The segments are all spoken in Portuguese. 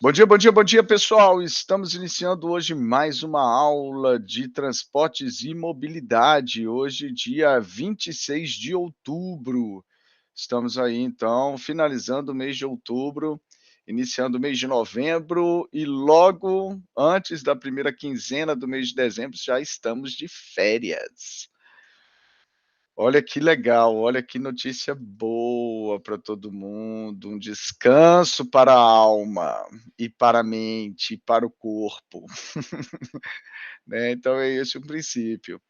Bom dia, bom dia, bom dia, pessoal. Estamos iniciando hoje mais uma aula de transportes e mobilidade. Hoje, dia 26 de outubro. Estamos aí, então, finalizando o mês de outubro, iniciando o mês de novembro e logo antes da primeira quinzena do mês de dezembro já estamos de férias. Olha que legal, olha que notícia boa para todo mundo, um descanso para a alma e para a mente e para o corpo, né, então é esse o princípio.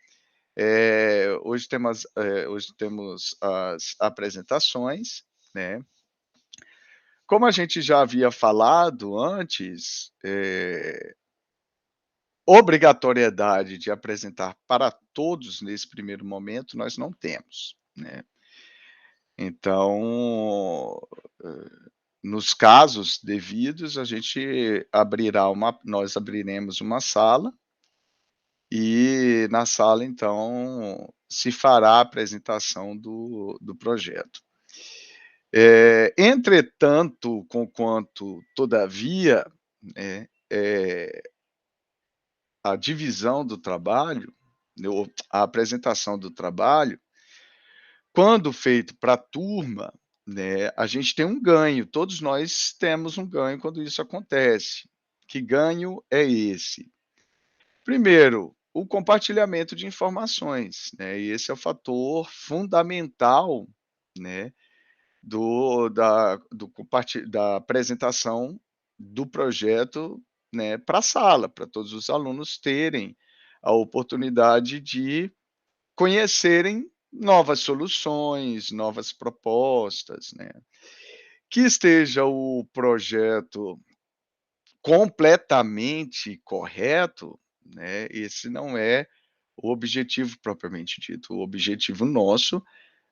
Hoje temos as apresentações, né. Como a gente já havia falado antes, obrigatoriedade de apresentar para todos nesse primeiro momento nós não temos, né. Então, nos casos devidos, nós abriremos uma sala, e na sala, então, se fará a apresentação do projeto. Entretanto, conquanto, todavia, né, a divisão do trabalho, ou a apresentação do trabalho, quando feito para a turma, né, a gente tem um ganho, todos nós temos um ganho quando isso acontece. Que ganho é esse? Primeiro, o compartilhamento de informações, né, e esse é o fator fundamental, né, da apresentação do projeto, né, para a sala, para todos os alunos terem a oportunidade de conhecerem novas soluções, novas propostas, né. Que esteja o projeto completamente correto, né, esse não é o objetivo propriamente dito. O objetivo nosso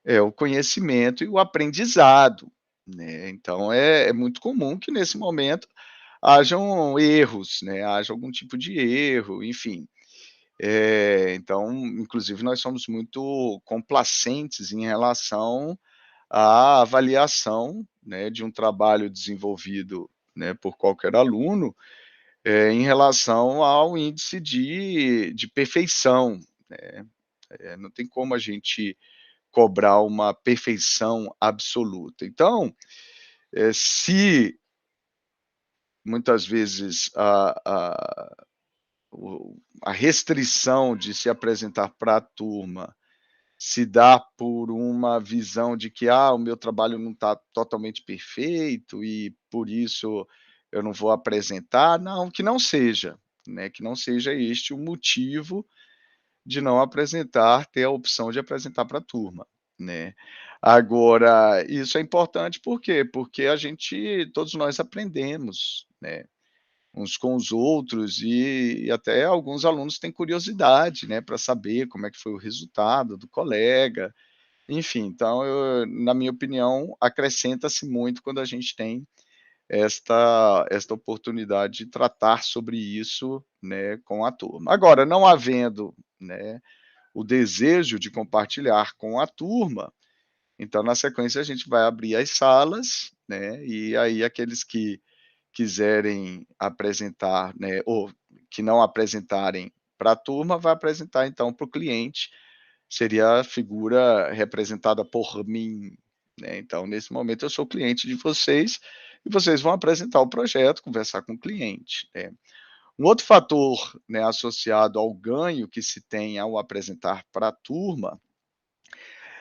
é o conhecimento e o aprendizado, né. Então é muito comum que nesse momento hajam erros, né, haja algum tipo de erro, enfim. Então, inclusive, nós somos muito complacentes em relação à avaliação, né, de um trabalho desenvolvido, né, por qualquer aluno, em relação ao índice de perfeição, né. Não tem como a gente cobrar uma perfeição absoluta. Então, se muitas vezes a restrição de se apresentar para a turma se dá por uma visão de que: "Ah, o meu trabalho não está totalmente perfeito e por isso eu não vou apresentar", não, que não seja, né, que não seja este o motivo de não apresentar, ter a opção de apresentar para a turma, né. Agora, isso é importante por quê? Porque todos nós aprendemos, né, uns com os outros e até alguns alunos têm curiosidade, né, para saber como é que foi o resultado do colega, enfim, então na minha opinião, acrescenta-se muito quando a gente tem esta oportunidade de tratar sobre isso, né, com a turma. Agora, não havendo, né, o desejo de compartilhar com a turma, então na sequência a gente vai abrir as salas, né, e aí aqueles que quiserem apresentar, né, ou que não apresentarem para a turma, vai apresentar então para o cliente, seria a figura representada por mim, né, então nesse momento eu sou cliente de vocês, e vocês vão apresentar o projeto, conversar com o cliente, né. Um outro fator, né, associado ao ganho que se tem ao apresentar para a turma,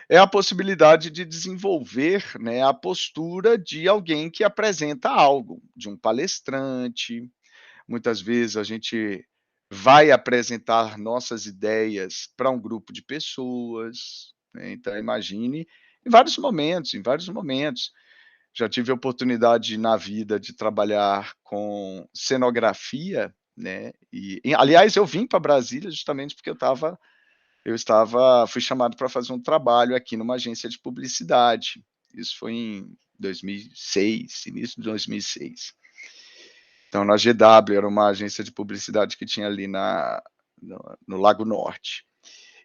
é a possibilidade de desenvolver, né, a postura de alguém que apresenta algo, de um palestrante. Muitas vezes a gente vai apresentar nossas ideias para um grupo de pessoas, né, então imagine em vários momentos. Já tive a oportunidade na vida de trabalhar com cenografia, né, aliás, eu vim para Brasília justamente porque fui chamado para fazer um trabalho aqui numa agência de publicidade. Isso foi em 2006, início de 2006. Então na GW, era uma agência de publicidade que tinha ali no Lago Norte.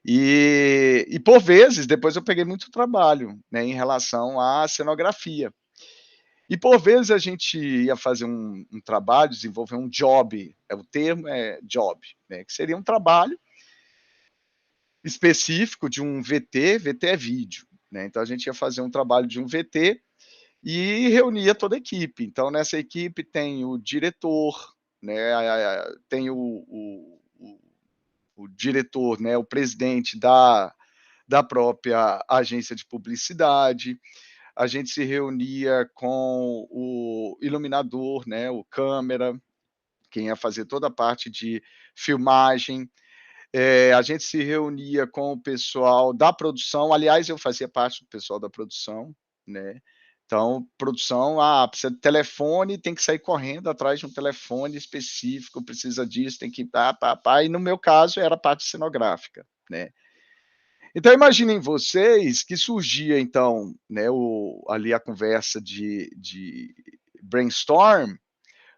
E por vezes, depois eu peguei muito trabalho, né, em relação à cenografia. E por vezes a gente ia fazer um trabalho, desenvolver um job, o termo é job, né, que seria um trabalho específico de um VT, VT é vídeo, né, então a gente ia fazer um trabalho de um VT e reunia toda a equipe. Então nessa equipe tem o diretor, né, tem o diretor, né, o presidente da própria agência de publicidade, a gente se reunia com o iluminador, né, o câmera, quem ia fazer toda a parte de filmagem, a gente se reunia com o pessoal da produção, aliás, eu fazia parte do pessoal da produção, né. Então, produção, precisa de telefone, tem que sair correndo atrás de um telefone específico, precisa disso, tem que pá, pá, pá, e no meu caso era a parte cenográfica, né. Então imaginem vocês que surgia então, né, ali a conversa de brainstorm,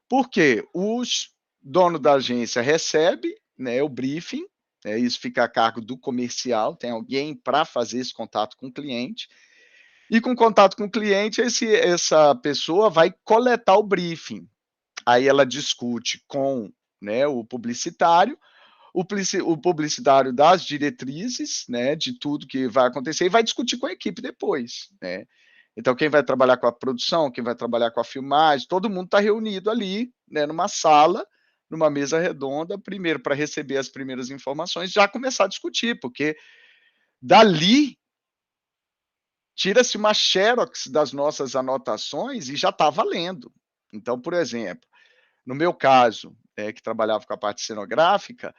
porque os dono da agência recebe, né, o briefing, isso fica a cargo do comercial, tem alguém para fazer esse contato com o cliente, e com contato com o cliente essa pessoa vai coletar o briefing, aí ela discute com, né, o publicitário, o publicitário das diretrizes, né, de tudo que vai acontecer e vai discutir com a equipe depois, né. Então quem vai trabalhar com a produção, quem vai trabalhar com a filmagem, todo mundo está reunido ali, né, numa sala, numa mesa redonda, primeiro para receber as primeiras informações, já começar a discutir, porque dali tira-se uma xerox das nossas anotações e já está valendo. Então, por exemplo, no meu caso, que trabalhava com a parte cenográfica,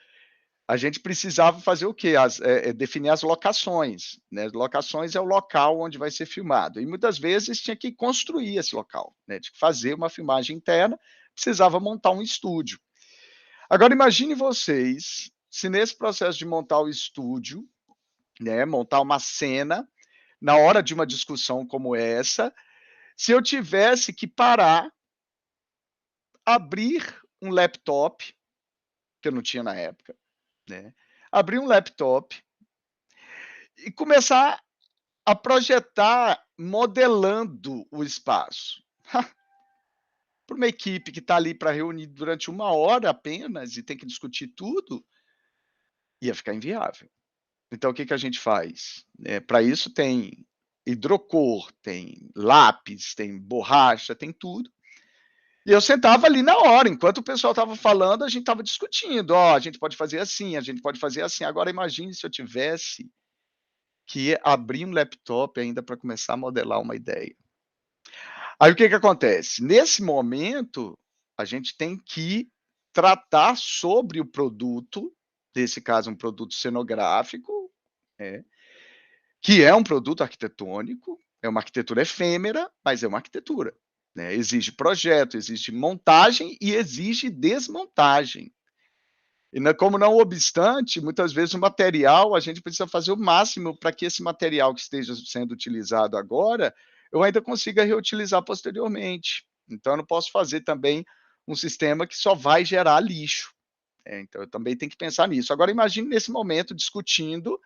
a gente precisava fazer o quê? Definir as locações, né, locações é o local onde vai ser filmado, e muitas vezes tinha que construir esse local, né, tinha que fazer uma filmagem interna, precisava montar um estúdio. Agora imagine vocês, se nesse processo de montar o estúdio, né, montar uma cena, na hora de uma discussão como essa, se eu tivesse que parar, abrir um laptop, que eu não tinha na época, né, abrir um laptop e começar a projetar modelando o espaço. Para uma equipe que está ali para reunir durante 1 hora apenas e tem que discutir tudo, ia ficar inviável. Então o que que a gente faz? Para isso tem hidrocor, tem lápis, tem borracha, tem tudo. E eu sentava ali na hora, enquanto o pessoal estava falando, a gente estava discutindo: "Ó, a gente pode fazer assim, a gente pode fazer assim". Agora imagine se eu tivesse que abrir um laptop ainda para começar a modelar uma ideia. Aí o que que acontece? Nesse momento, a gente tem que tratar sobre o produto, nesse caso um produto cenográfico, né, que é um produto arquitetônico, é uma arquitetura efêmera, mas é uma arquitetura, né, exige projeto, exige montagem e exige desmontagem. E como não obstante, muitas vezes o material, a gente precisa fazer o máximo para que esse material que esteja sendo utilizado agora, eu ainda consiga reutilizar posteriormente. Então eu não posso fazer também um sistema que só vai gerar lixo, então eu também tenho que pensar nisso. Agora imagine nesse momento discutindo,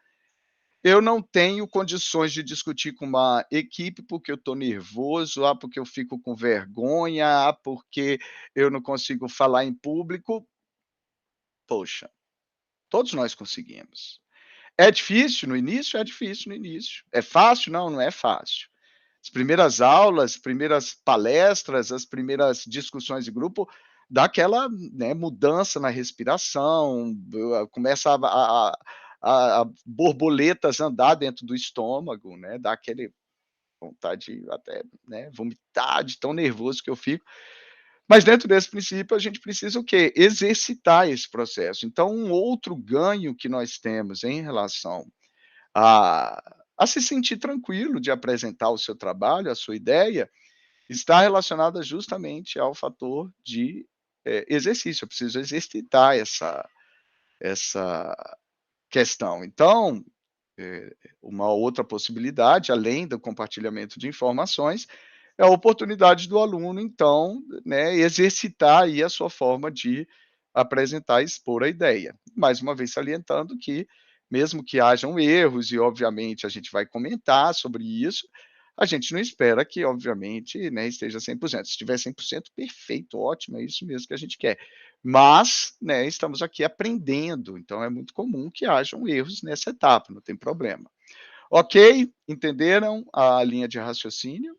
eu não tenho condições de discutir com uma equipe, porque eu estou nervoso, porque eu fico com vergonha, porque eu não consigo falar em público. Poxa, todos nós conseguimos. É difícil no início? É difícil no início. É fácil? Não, não é fácil. As primeiras aulas, primeiras palestras, as primeiras discussões de grupo, dá aquela, né, mudança na respiração, começa a borboletas andar dentro do estômago, né, dá aquele vontade até, né, vomitar de tão nervoso que eu fico. Mas dentro desse princípio a gente precisa o quê? Exercitar esse processo. Então um outro ganho que nós temos em relação a se sentir tranquilo de apresentar o seu trabalho, a sua ideia, está relacionada justamente ao fator de, exercício, eu preciso exercitar essa questão. Então, uma outra possibilidade, além do compartilhamento de informações, é a oportunidade do aluno, então, né, exercitar aí a sua forma de apresentar e expor a ideia. Mais uma vez salientando que, mesmo que hajam erros, e obviamente a gente vai comentar sobre isso, a gente não espera que, obviamente, né, esteja 100%. Se estiver 100%, perfeito, ótimo, é isso mesmo que a gente quer. Mas, né, estamos aqui aprendendo, então é muito comum que hajam erros nessa etapa, não tem problema. Ok? Entenderam a linha de raciocínio?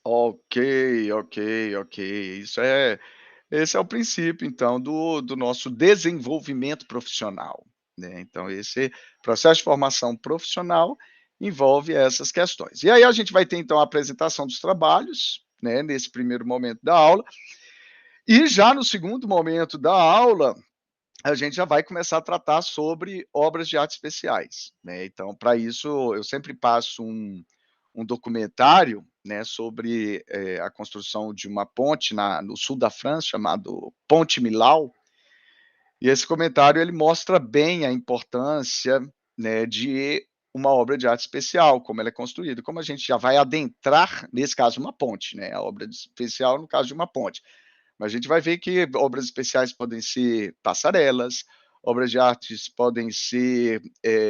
Ok, ok, ok. Esse é o princípio, então, do nosso desenvolvimento profissional, né. Então esse processo de formação profissional envolve essas questões. E aí a gente vai ter, então, a apresentação dos trabalhos, né, nesse primeiro momento da aula, e já no segundo momento da aula, a gente já vai começar a tratar sobre obras de arte especiais, né. Então, para isso, eu sempre passo um documentário, né, sobre, a construção de uma ponte no sul da França, chamado Ponte Millau, e esse comentário ele mostra bem a importância, né, de uma obra de arte especial, como ela é construída. Como a gente já vai adentrar, nesse caso, uma ponte, né, a obra de especial no caso de uma ponte. Mas a gente vai ver que obras especiais podem ser passarelas, obras de artes podem ser,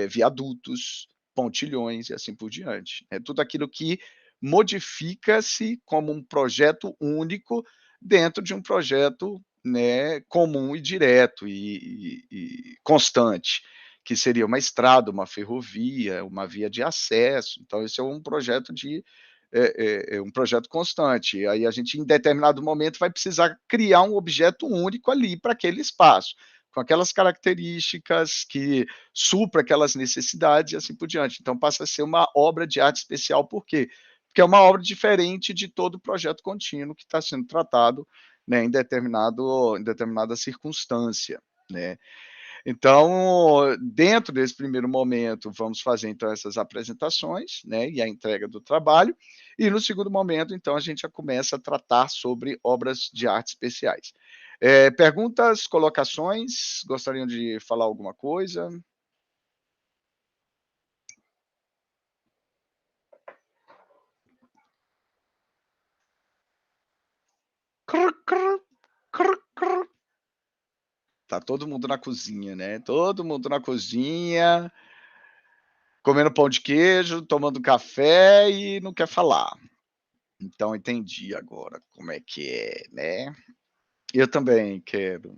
viadutos, pontilhões e assim por diante. É tudo aquilo que modifica-se como um projeto único dentro de um projeto, né, comum e direto e constante, que seria uma estrada, uma ferrovia, uma via de acesso. Então esse é um projeto é um projeto constante. Aí a gente, em determinado momento, vai precisar criar um objeto único ali para aquele espaço, com aquelas características que supra aquelas necessidades e assim por diante. Então passa a ser uma obra de arte especial, por quê? Porque é uma obra diferente de todo o projeto contínuo que está sendo tratado, né, em determinada circunstância, né. Então, dentro desse primeiro momento, vamos fazer então essas apresentações, né, e a entrega do trabalho, e no segundo momento, então, a gente já começa a tratar sobre obras de arte especiais. Perguntas, colocações, gostariam de falar alguma coisa? Cr, cr, cr, cr. Tá todo mundo na cozinha, né, todo mundo na cozinha, comendo pão de queijo, tomando café e não quer falar. Então entendi agora como é que é, né. Eu também quero.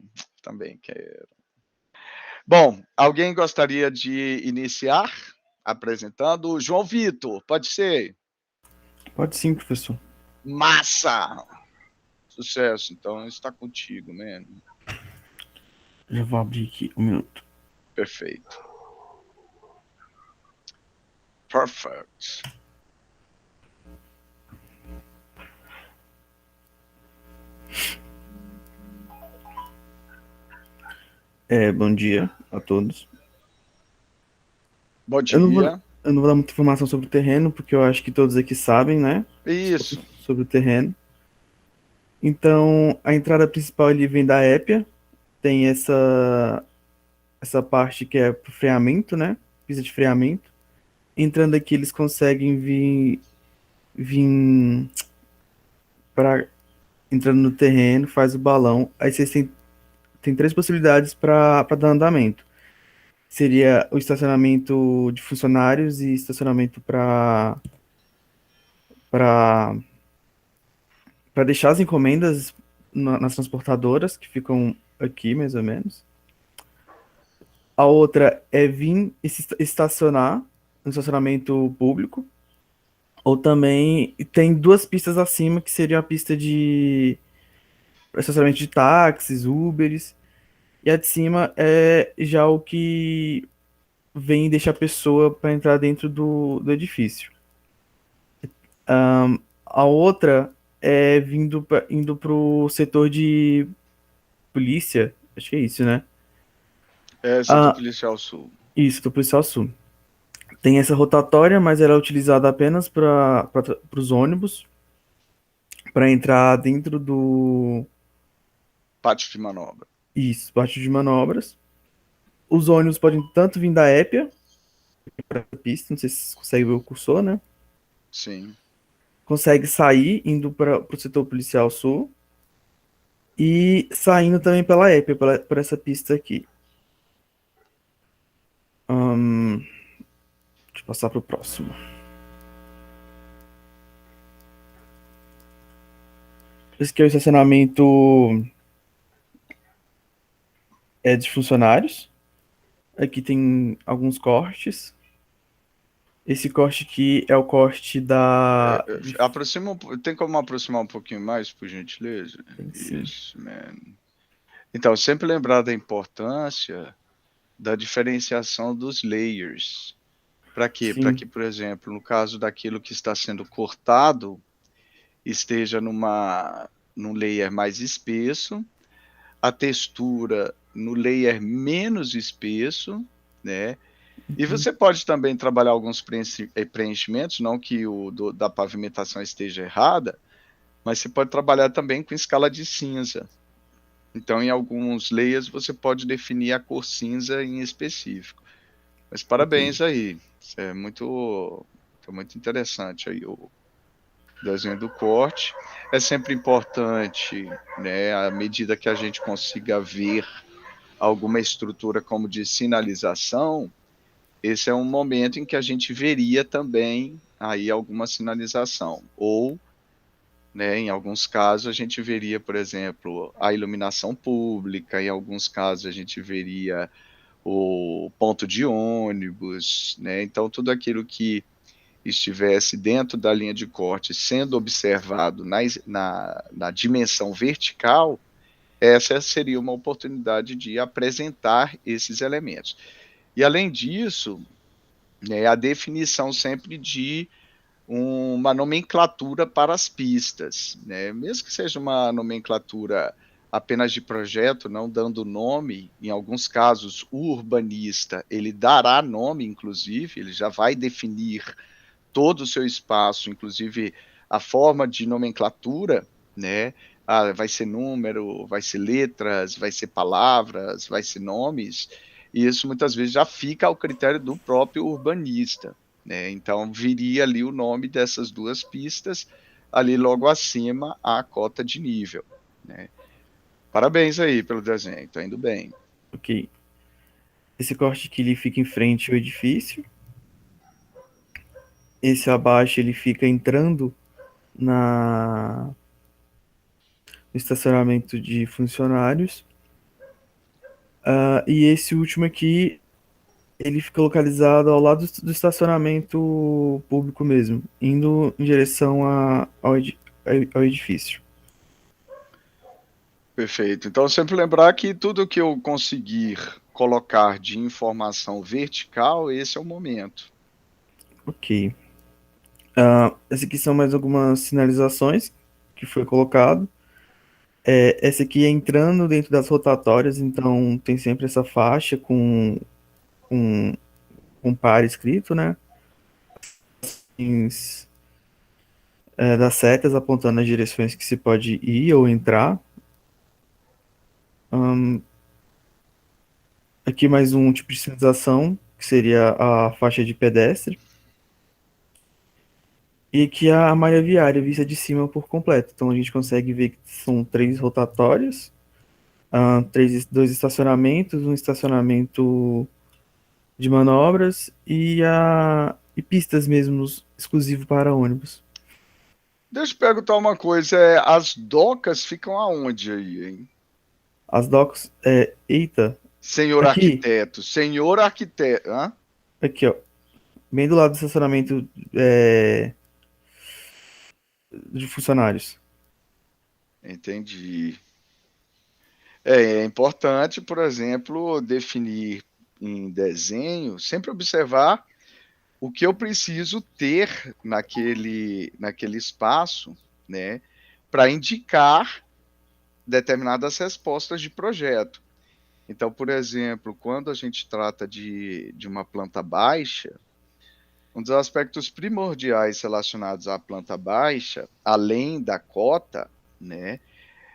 Bom, alguém gostaria de iniciar apresentando? João Vitor, pode ser? Pode sim, professor. Massa! Sucesso, então está contigo, man. Já vou abrir aqui um minuto. Perfeito. Perfect. Bom dia a todos. Bom Eu não vou, dia. eu não vou dar muita informação sobre o terreno, porque eu acho que todos aqui sabem, né? Isso. Sobre o terreno. Então, a entrada principal ele vem da épia. Tem essa parte que é pro freamento, né? Pista de freamento. Entrando aqui, eles conseguem vir para entrando no terreno, faz o balão. Aí vocês tem três possibilidades para dar andamento. Seria o estacionamento de funcionários e estacionamento para deixar as encomendas nas transportadoras que ficam aqui, mais ou menos. A outra é vir e se estacionar no estacionamento público. Ou também tem duas pistas acima, que seria a pista de estacionamento de táxis, Uberes. E a de cima é já o que vem deixar a pessoa para entrar dentro do edifício. A outra é indo pro setor de polícia, acho que é isso, né? Setor Ah, Policial Sul. isso, do Policial Sul. Tem essa rotatória, mas ela é utilizada apenas para os ônibus, para entrar dentro do. Pátio de manobra. Isso, parte de manobras. Os ônibus podem tanto vir da Épia, para a pista, não sei se você consegue ver o cursor, né? Sim. Consegue sair indo para o setor policial sul e saindo também pela Épia, por essa pista aqui. passar para o próximo. Esse aqui é o estacionamento de funcionários. Aqui tem alguns cortes. Esse corte aqui é o corte da... Tem como aproximar um pouquinho mais, por gentileza? Tem sim. Isso, man. Então, sempre lembrar da importância da diferenciação dos layers. Para quê? Para que, por exemplo, no caso daquilo que está sendo cortado, esteja num layer mais espesso, a textura no layer menos espesso, né? E você pode também trabalhar alguns preenchimentos, não que da pavimentação esteja errada, mas você pode trabalhar também com escala de cinza. Então, em alguns layers, você pode definir a cor cinza em específico. Mas parabéns aí, isso é muito interessante aí o desenho do corte. É sempre importante, né, à medida que a gente consiga ver alguma estrutura como de sinalização, esse é um momento em que a gente veria também aí alguma sinalização. Ou, né, em alguns casos, a gente veria, por exemplo, a iluminação pública, em alguns casos a gente veria o ponto de ônibus, né? Então, tudo aquilo que estivesse dentro da linha de corte sendo observado na dimensão vertical, essa seria uma oportunidade de apresentar esses elementos. E, além disso, né, a definição sempre de uma nomenclatura para as pistas, né? Mesmo que seja uma nomenclatura apenas de projeto, não dando nome, em alguns casos o urbanista ele dará nome, inclusive, ele já vai definir todo o seu espaço, inclusive a forma de nomenclatura, né? Vai ser número, vai ser letras, vai ser palavras, vai ser nomes, e isso muitas vezes já fica ao critério do próprio urbanista, né? Então viria ali o nome dessas duas pistas, ali logo acima a cota de nível, né? Parabéns aí pelo desenho, tá indo bem. Ok. Esse corte aqui ele fica em frente ao edifício. Esse abaixo ele fica entrando no estacionamento de funcionários. E esse último aqui ele fica localizado ao lado do estacionamento público mesmo, indo em direção ao edifício. Perfeito. Então, sempre lembrar que tudo que eu conseguir colocar de informação vertical, esse é o momento. Ok. Essas aqui são mais algumas sinalizações que foi colocado. Essa aqui é entrando dentro das rotatórias, então tem sempre essa faixa com um par escrito, né? Das setas apontando as direções que se pode ir ou entrar. Aqui mais um tipo de sinalização, que seria a faixa de pedestre. E aqui a malha viária vista de cima por completo. Então a gente consegue ver que são 3 rotatórias, dois estacionamentos, um estacionamento de manobras e pistas mesmo exclusivo para ônibus. Deixa eu perguntar uma coisa, as docas ficam aonde aí, hein? As docks, eita, Senhor aqui, arquiteto, senhor arquiteto, hã? aqui ó, bem do lado do estacionamento de funcionários. Entendi. É importante, por exemplo, definir em desenho, sempre observar o que eu preciso ter naquele espaço, né, para indicar determinadas respostas de projeto. Então, por exemplo, quando a gente trata de uma planta baixa, um dos aspectos primordiais relacionados à planta baixa, além da cota, né,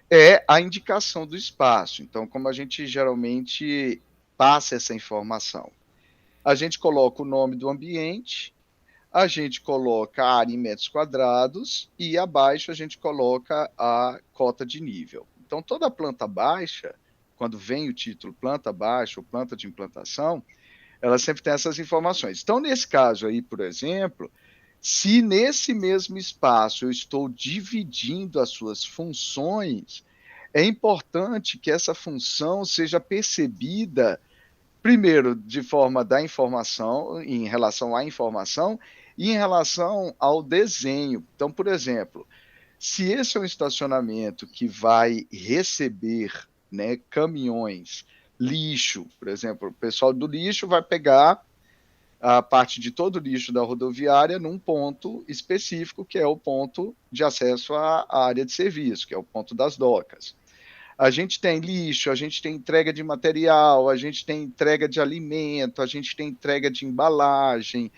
é a indicação do espaço. Então, como a gente geralmente passa essa informação? A gente coloca o nome do ambiente, a gente coloca a área em metros quadrados e abaixo a gente coloca a cota de nível. Então, toda planta baixa, quando vem o título planta baixa ou planta de implantação, ela sempre tem essas informações. Então, nesse caso aí, por exemplo, se nesse mesmo espaço eu estou dividindo as suas funções, é importante que essa função seja percebida, primeiro, de forma da informação, em relação à informação, e em relação ao desenho. Então, por exemplo, se esse é um estacionamento que vai receber, né, caminhões, lixo, por exemplo, o pessoal do lixo vai pegar a parte de todo o lixo da rodoviária num ponto específico, que é o ponto de acesso à área de serviço, que é o ponto das docas. A gente tem lixo, a gente tem entrega de material, a gente tem entrega de alimento, a gente tem entrega de embalagem,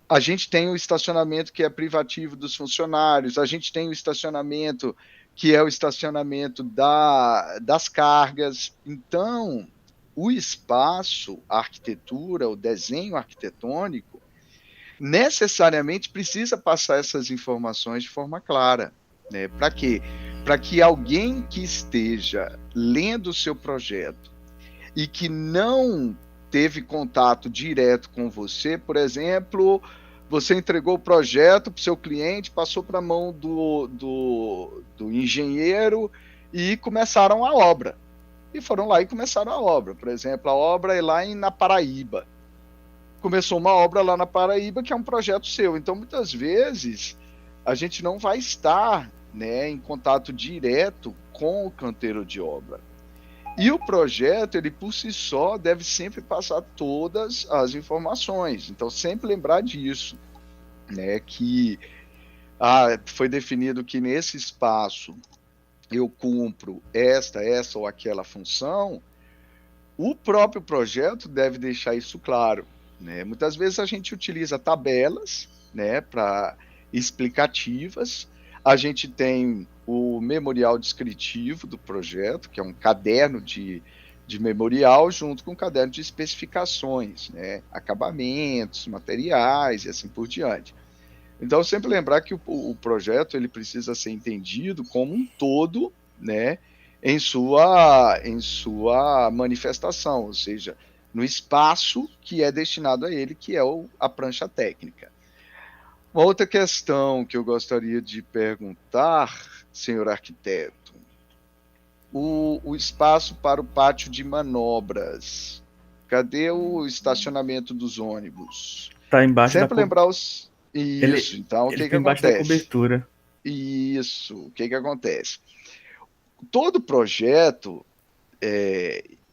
a gente tem o estacionamento que é privativo dos funcionários, a gente tem o estacionamento que é o estacionamento das cargas. Então, o espaço, a arquitetura, o desenho arquitetônico, necessariamente precisa passar essas informações de forma clara. Né? Para quê? Para que alguém que esteja lendo o seu projeto e que não teve contato direto com você, por exemplo, você entregou o projeto para o seu cliente, passou para a mão do engenheiro e começaram a obra. E foram lá e começaram a obra. Por exemplo, a obra é lá na Paraíba. Começou uma obra lá na Paraíba que é um projeto seu. Então, muitas vezes, a gente não vai estar, né, em contato direto com o canteiro de obra. E o projeto, ele por si só, deve sempre passar todas as informações. Então, sempre lembrar disso, né, que foi definido que nesse espaço eu cumpro esta ou aquela função. O próprio projeto deve deixar isso claro. Né? Muitas vezes a gente utiliza tabelas, né, explicativas. A gente tem o memorial descritivo do projeto, que é um caderno de memorial, junto com um caderno de especificações, né, acabamentos, materiais e assim por diante. Então, sempre lembrar que o projeto ele precisa ser entendido como um todo, né, em sua manifestação, ou seja, no espaço que é destinado a ele, que é a prancha técnica. Uma outra questão que eu gostaria de perguntar, senhor arquiteto, o espaço para o pátio de manobras. Cadê o estacionamento dos ônibus? Tá embaixo Sempre lembrar os... Isso, então o que embaixo da acontece? cobertura. Isso, o que acontece? Todo projeto,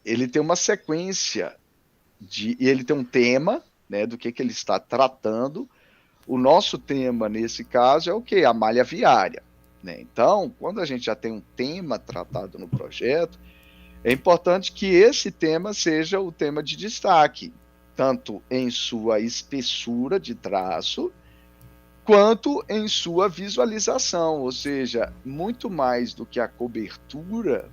ele tem uma sequência, e ele tem um tema, né, do que ele está tratando. O nosso tema, nesse caso, é o quê? A malha viária. Né? Então, quando a gente já tem um tema tratado no projeto, é importante que esse tema seja o tema de destaque, tanto em sua espessura de traço, quanto em sua visualização, ou seja, muito mais do que a cobertura,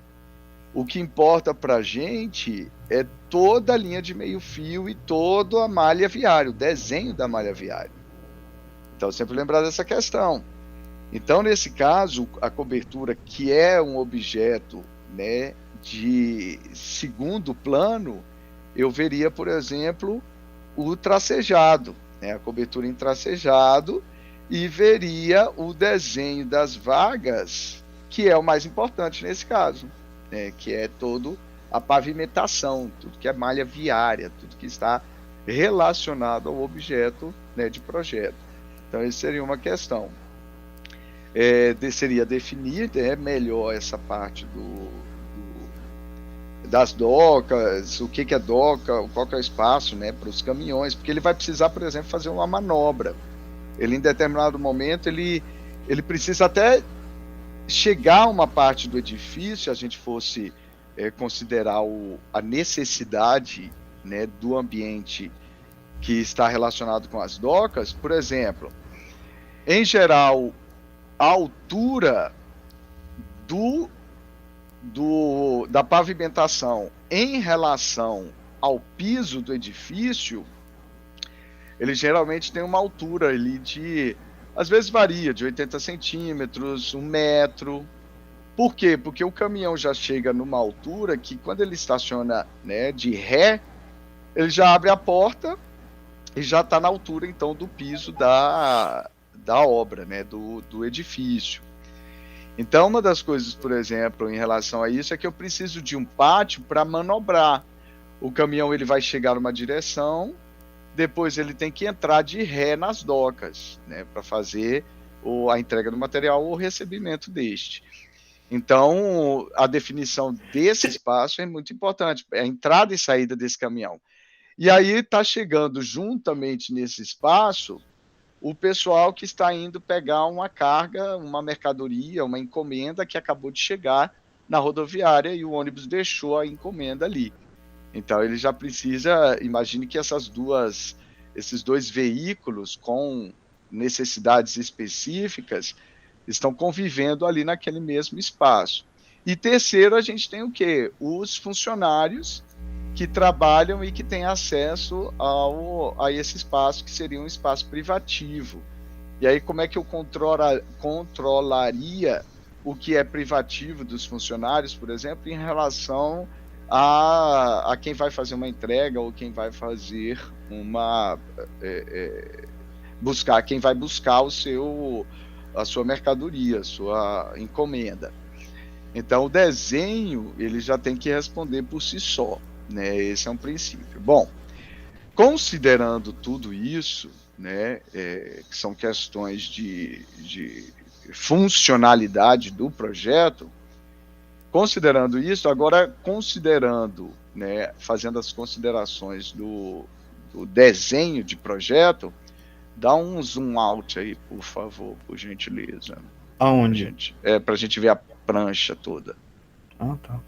o que importa para a gente é toda a linha de meio-fio e toda a malha viária, o desenho da malha viária. Então, sempre lembrar dessa questão. Então, nesse caso, a cobertura, que é um objeto, né, de segundo plano, eu veria, por exemplo, o tracejado, né, a cobertura em tracejado, e veria o desenho das vagas, que é o mais importante nesse caso, né, que é toda a pavimentação, tudo que é malha viária, tudo que está relacionado ao objeto, né, de projeto. Então, isso seria uma questão. Seria definir, né, melhor essa parte das docas, o que é doca, qual que é o espaço, né, para os caminhões, porque ele vai precisar, por exemplo, fazer uma manobra. Ele, em determinado momento, ele precisa até chegar a uma parte do edifício, se a gente fosse considerar a necessidade, né, do ambiente que está relacionado com as docas. Por exemplo, em geral, a altura da pavimentação em relação ao piso do edifício, ele geralmente tem uma altura ali às vezes varia, de 80 centímetros, 1 metro. Por quê? Porque o caminhão já chega numa altura que, quando ele estaciona, né, de ré, ele já abre a porta e já está na altura, então, do piso da obra, né, do edifício. Então, uma das coisas, por exemplo, em relação a isso, é que eu preciso de um pátio para manobrar. O caminhão ele vai chegar numa direção, depois ele tem que entrar de ré nas docas, né, para fazer a entrega do material ou o recebimento deste. Então, a definição desse espaço é muito importante, é a entrada e saída desse caminhão. E aí está chegando juntamente nesse espaço o pessoal que está indo pegar uma carga, uma mercadoria, uma encomenda que acabou de chegar na rodoviária e o ônibus deixou a encomenda ali. Então ele já precisa, imagine que esses dois veículos com necessidades específicas estão convivendo ali naquele mesmo espaço. E terceiro, a gente tem o quê? Os funcionários que trabalham e que têm acesso a esse espaço, que seria um espaço privativo. E aí, como é que eu controlaria o que é privativo dos funcionários, por exemplo, em relação a quem vai fazer uma entrega ou quem vai fazer quem vai buscar a sua mercadoria, a sua encomenda. Então, o desenho ele já tem que responder por si só, né? Esse é um princípio. Bom, considerando tudo isso, né, que são questões de funcionalidade do projeto, considerando isso, agora considerando, né, fazendo as considerações do desenho de projeto, dá um zoom out aí, por favor, por gentileza. Aonde? Para a gente ver a prancha toda. Ah, tá.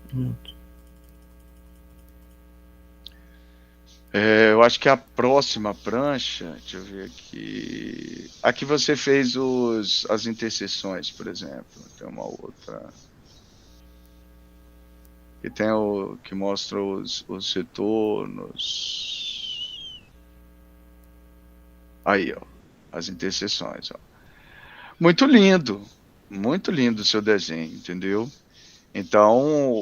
Eu acho que a próxima prancha, deixa eu ver aqui. Aqui você fez as interseções, por exemplo. Tem uma outra. E tem o que mostra os retornos. Aí, ó. As interseções, ó. Muito lindo o seu desenho, entendeu? Então,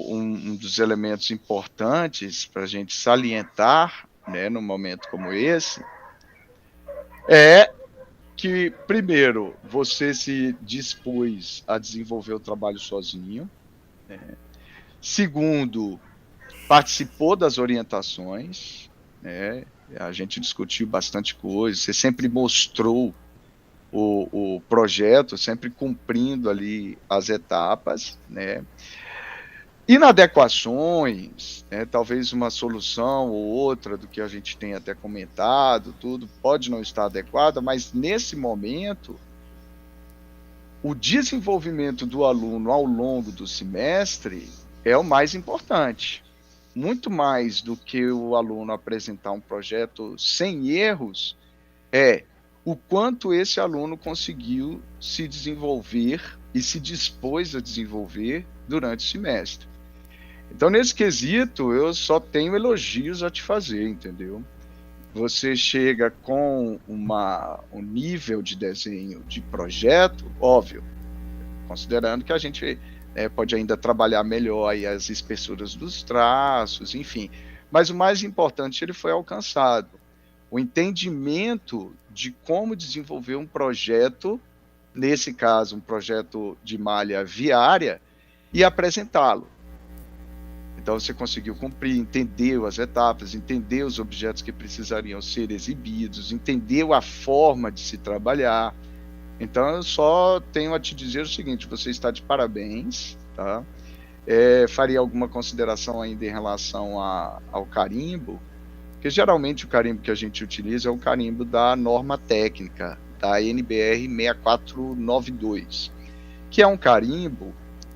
um dos elementos importantes para a gente salientar, né, num momento como esse, é que, primeiro, você se dispôs a desenvolver o trabalho sozinho. Né? Segundo, participou das orientações, né? A gente discutiu bastante coisa, você sempre mostrou o projeto, sempre cumprindo ali as etapas, né? Inadequações, né, talvez uma solução ou outra do que a gente tem até comentado, tudo pode não estar adequada, mas nesse momento, o desenvolvimento do aluno ao longo do semestre é o mais importante. Muito mais do que o aluno apresentar um projeto sem erros, é o quanto esse aluno conseguiu se desenvolver e se dispôs a desenvolver durante o semestre. Então, nesse quesito, eu só tenho elogios a te fazer, entendeu? Você chega com um nível de desenho de projeto, óbvio, considerando que a gente pode ainda trabalhar melhor aí as espessuras dos traços, enfim. Mas o mais importante, ele foi alcançado. O entendimento de como desenvolver um projeto, nesse caso, um projeto de malha viária, e apresentá-lo. Então, você conseguiu cumprir, entendeu as etapas, entendeu os objetos que precisariam ser exibidos, entendeu a forma de se trabalhar. Então, eu só tenho a te dizer o seguinte, você está de parabéns, tá? Faria alguma consideração ainda em relação ao carimbo, porque geralmente o carimbo que a gente utiliza é o carimbo da norma técnica, da NBR 6492, que é um carimbo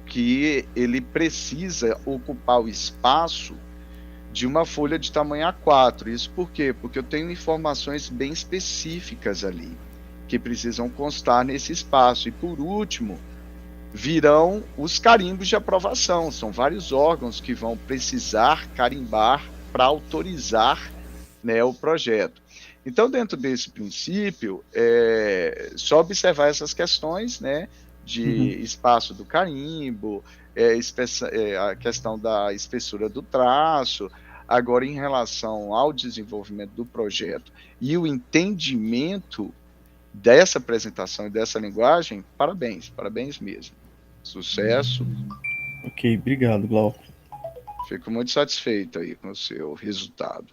que ele precisa ocupar o espaço de uma folha de tamanho A4. Isso por quê? Porque eu tenho informações bem específicas ali, que precisam constar nesse espaço. E por último, virão os carimbos de aprovação. São vários órgãos que vão precisar carimbar para autorizar, né, o projeto. Então, dentro desse princípio, só observar essas questões, né, de espaço do carimbo, a questão da espessura do traço, Agora, em relação ao desenvolvimento do projeto e o entendimento dessa apresentação e dessa linguagem, parabéns, parabéns mesmo. Sucesso. Ok, obrigado, Glauco. Fico muito satisfeito aí com o seu resultado.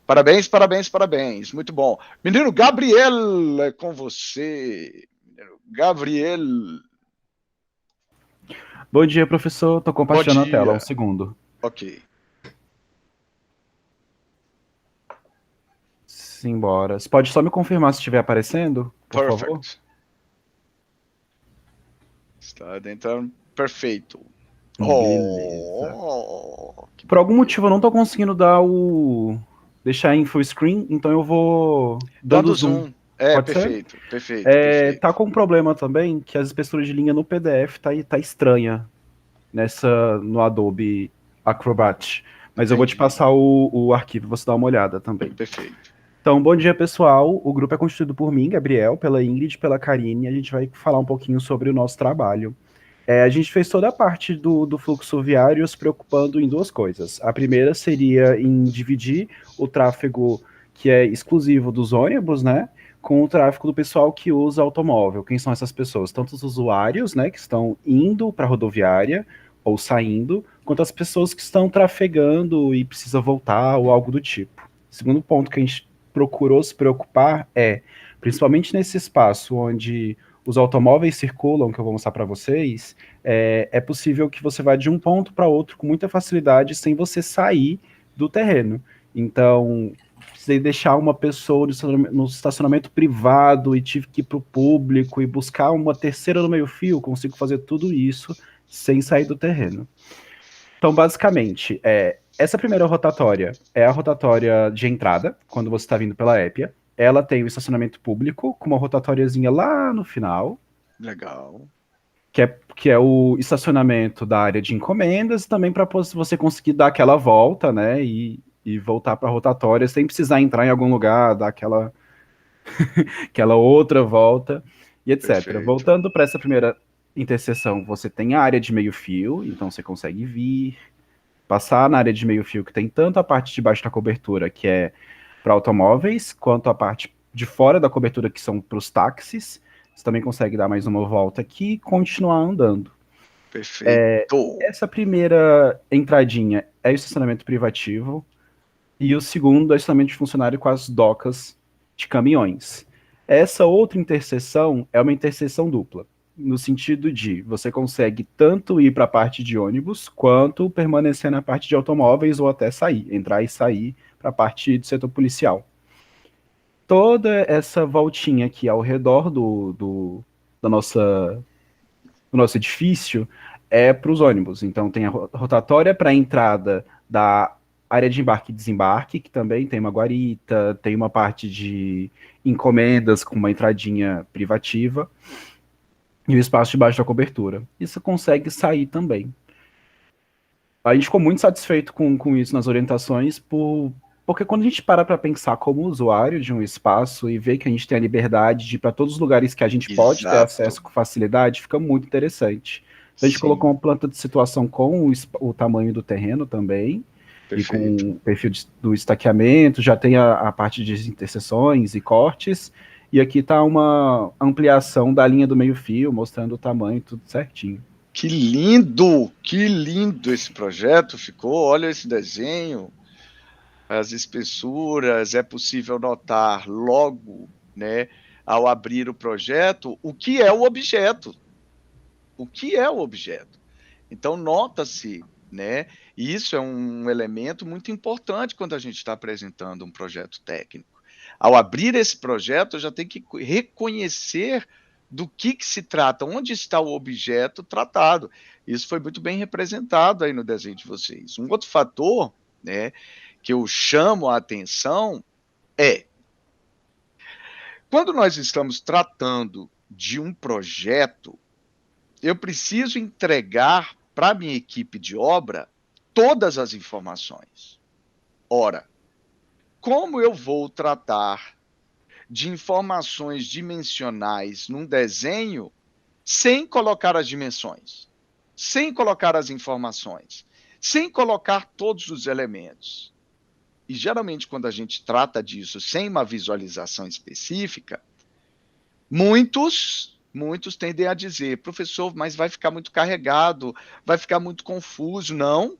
Parabéns, parabéns, parabéns. Muito bom. Menino Gabriel, é com você. Menino Gabriel. Bom dia, professor. Estou Bom compartilhando a tela, um dia. segundo. Ok. Simbora. Você pode só me confirmar se estiver aparecendo, por favor? Perfect. Está entrando perfeito. Beleza. Que Por algum beleza. motivo eu não estou conseguindo deixar em full screen, então eu vou Dando dando zoom. zoom. É, Pode ser? perfeito, perfeito, perfeito. Tá com um problema também que as espessuras de linha no PDF tá estranha no Adobe Acrobat. Mas eu vou te Entendi. passar o arquivo, você dá uma olhada também. Perfeito. Então, bom dia, pessoal. O grupo é constituído por mim, Gabriel, pela Ingrid, pela Karine, e a gente vai falar um pouquinho sobre o nosso trabalho. A gente fez toda a parte do fluxo viário se preocupando em duas coisas. A primeira seria em dividir o tráfego que é exclusivo dos ônibus, né, com o tráfego do pessoal que usa automóvel. Quem são essas pessoas? Tanto os usuários, né, que estão indo para a rodoviária ou saindo, quanto as pessoas que estão trafegando e precisam voltar ou algo do tipo. O segundo ponto que a gente procurou se preocupar principalmente nesse espaço onde os automóveis circulam, que eu vou mostrar para vocês, é possível que você vá de um ponto para outro com muita facilidade sem você sair do terreno. Então, precisei deixar uma pessoa no estacionamento privado e tive que ir para o público e buscar uma terceira no meio-fio, consigo fazer tudo isso sem sair do terreno. Então, basicamente, essa primeira rotatória é a rotatória de entrada, quando você está vindo pela Épia. Ela tem o estacionamento público, com uma rotatóriazinha lá no final. Legal. Que é o estacionamento da área de encomendas, e também para você conseguir dar aquela volta, né? E voltar para a rotatória sem precisar entrar em algum lugar, dar aquela outra volta, e etc. Perfeito. Voltando para essa primeira interseção, você tem a área de meio-fio, então você consegue vir, passar na área de meio-fio, que tem tanto a parte de baixo da cobertura, que é para automóveis, quanto a parte de fora da cobertura, que são para os táxis. Você também consegue dar mais uma volta aqui e continuar andando. Perfeito. Essa primeira entradinha é o estacionamento privativo, e o segundo é o estacionamento de funcionário com as docas de caminhões. Essa outra interseção é uma interseção dupla, no sentido de você consegue tanto ir para a parte de ônibus, quanto permanecer na parte de automóveis ou até sair, entrar e sair para a parte do setor policial. Toda essa voltinha aqui ao redor do nosso edifício é para os ônibus. Então tem a rotatória para a entrada da área de embarque e desembarque, que também tem uma guarita, tem uma parte de encomendas com uma entradinha privativa, e o espaço debaixo da cobertura. Isso consegue sair também. A gente ficou muito satisfeito com isso nas orientações, porque quando a gente para pensar como usuário de um espaço e ver que a gente tem a liberdade de ir para todos os lugares que a gente pode ter acesso com facilidade, fica muito interessante. A gente colocou uma planta de situação com o tamanho do terreno também, perfeito, e com o perfil do estaqueamento, já tem a parte de interseções e cortes, e aqui está uma ampliação da linha do meio-fio, mostrando o tamanho, tudo certinho. Que lindo esse projeto ficou, olha esse desenho, as espessuras, é possível notar logo, né, ao abrir o projeto, o que é o objeto. O que é o objeto. Então, nota-se, né, e isso é um elemento muito importante quando a gente está apresentando um projeto técnico. Ao abrir esse projeto, eu já tenho que reconhecer do que se trata, onde está o objeto tratado. Isso foi muito bem representado aí no desenho de vocês. Um outro fator, né, que eu chamo a atenção é, quando nós estamos tratando de um projeto, eu preciso entregar para a minha equipe de obra todas as informações. Ora, como eu vou tratar de informações dimensionais num desenho sem colocar as dimensões, sem colocar as informações, sem colocar todos os elementos? E geralmente quando a gente trata disso sem uma visualização específica, muitos tendem a dizer, professor, mas vai ficar muito carregado, vai ficar muito confuso. Não.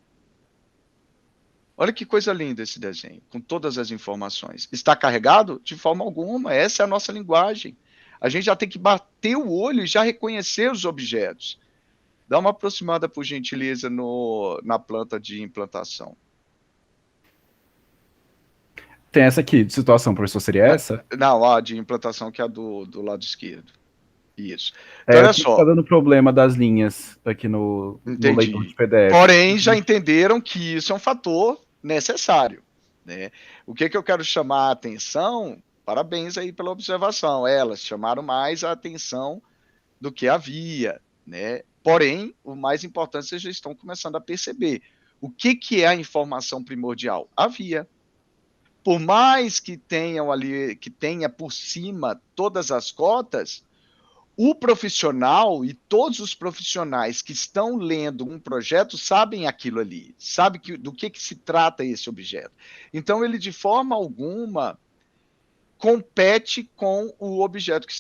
Olha que coisa linda esse desenho, com todas as informações. Está carregado? De forma alguma, essa é a nossa linguagem. A gente já tem que bater o olho e já reconhecer os objetos. Dá uma aproximada, por gentileza, na planta de implantação. Tem essa aqui de situação, professor, seria essa? Não, a de implantação que é a do lado esquerdo. Isso. Então, olha só. Está dando problema das linhas aqui no leitor de PDF. Porém, já entenderam que isso é um fator necessário, né? O que eu quero chamar a atenção, parabéns aí pela observação, elas chamaram mais a atenção do que havia, né? Porém, o mais importante, vocês já estão começando a perceber. O que é a informação primordial? Havia. Por mais que tenham ali, que tenha por cima todas as cotas, o profissional e todos os profissionais que estão lendo um projeto sabem aquilo ali, sabem do que se trata esse objeto. Então, ele, de forma alguma, compete com o objeto que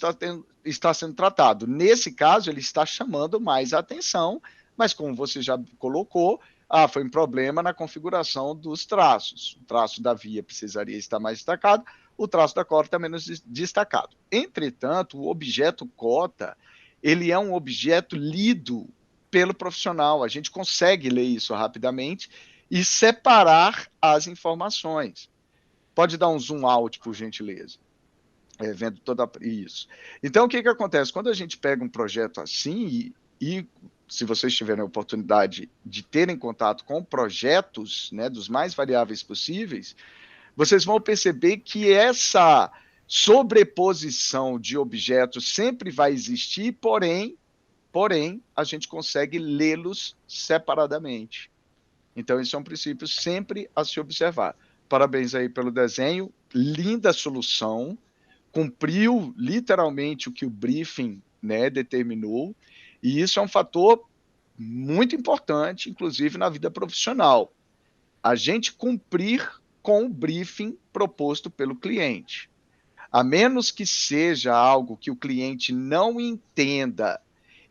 está sendo tratado. Nesse caso, ele está chamando mais a atenção, mas como você já colocou, foi um problema na configuração dos traços. O traço da via precisaria estar mais destacado, o traço da cota está menos destacado. Entretanto, o objeto cota, ele é um objeto lido pelo profissional. A gente consegue ler isso rapidamente e separar as informações. Pode dar um zoom out, por gentileza. Vendo toda isso. Então, o que acontece? Quando a gente pega um projeto assim, e se vocês tiverem a oportunidade de terem contato com projetos, né, dos mais variáveis possíveis, vocês vão perceber que essa sobreposição de objetos sempre vai existir, porém, a gente consegue lê-los separadamente. Então, isso é um princípio sempre a se observar. Parabéns aí pelo desenho, linda solução, cumpriu literalmente o que o briefing, né, determinou, e isso é um fator muito importante, inclusive na vida profissional. A gente cumprir com o briefing proposto pelo cliente. A menos que seja algo que o cliente não entenda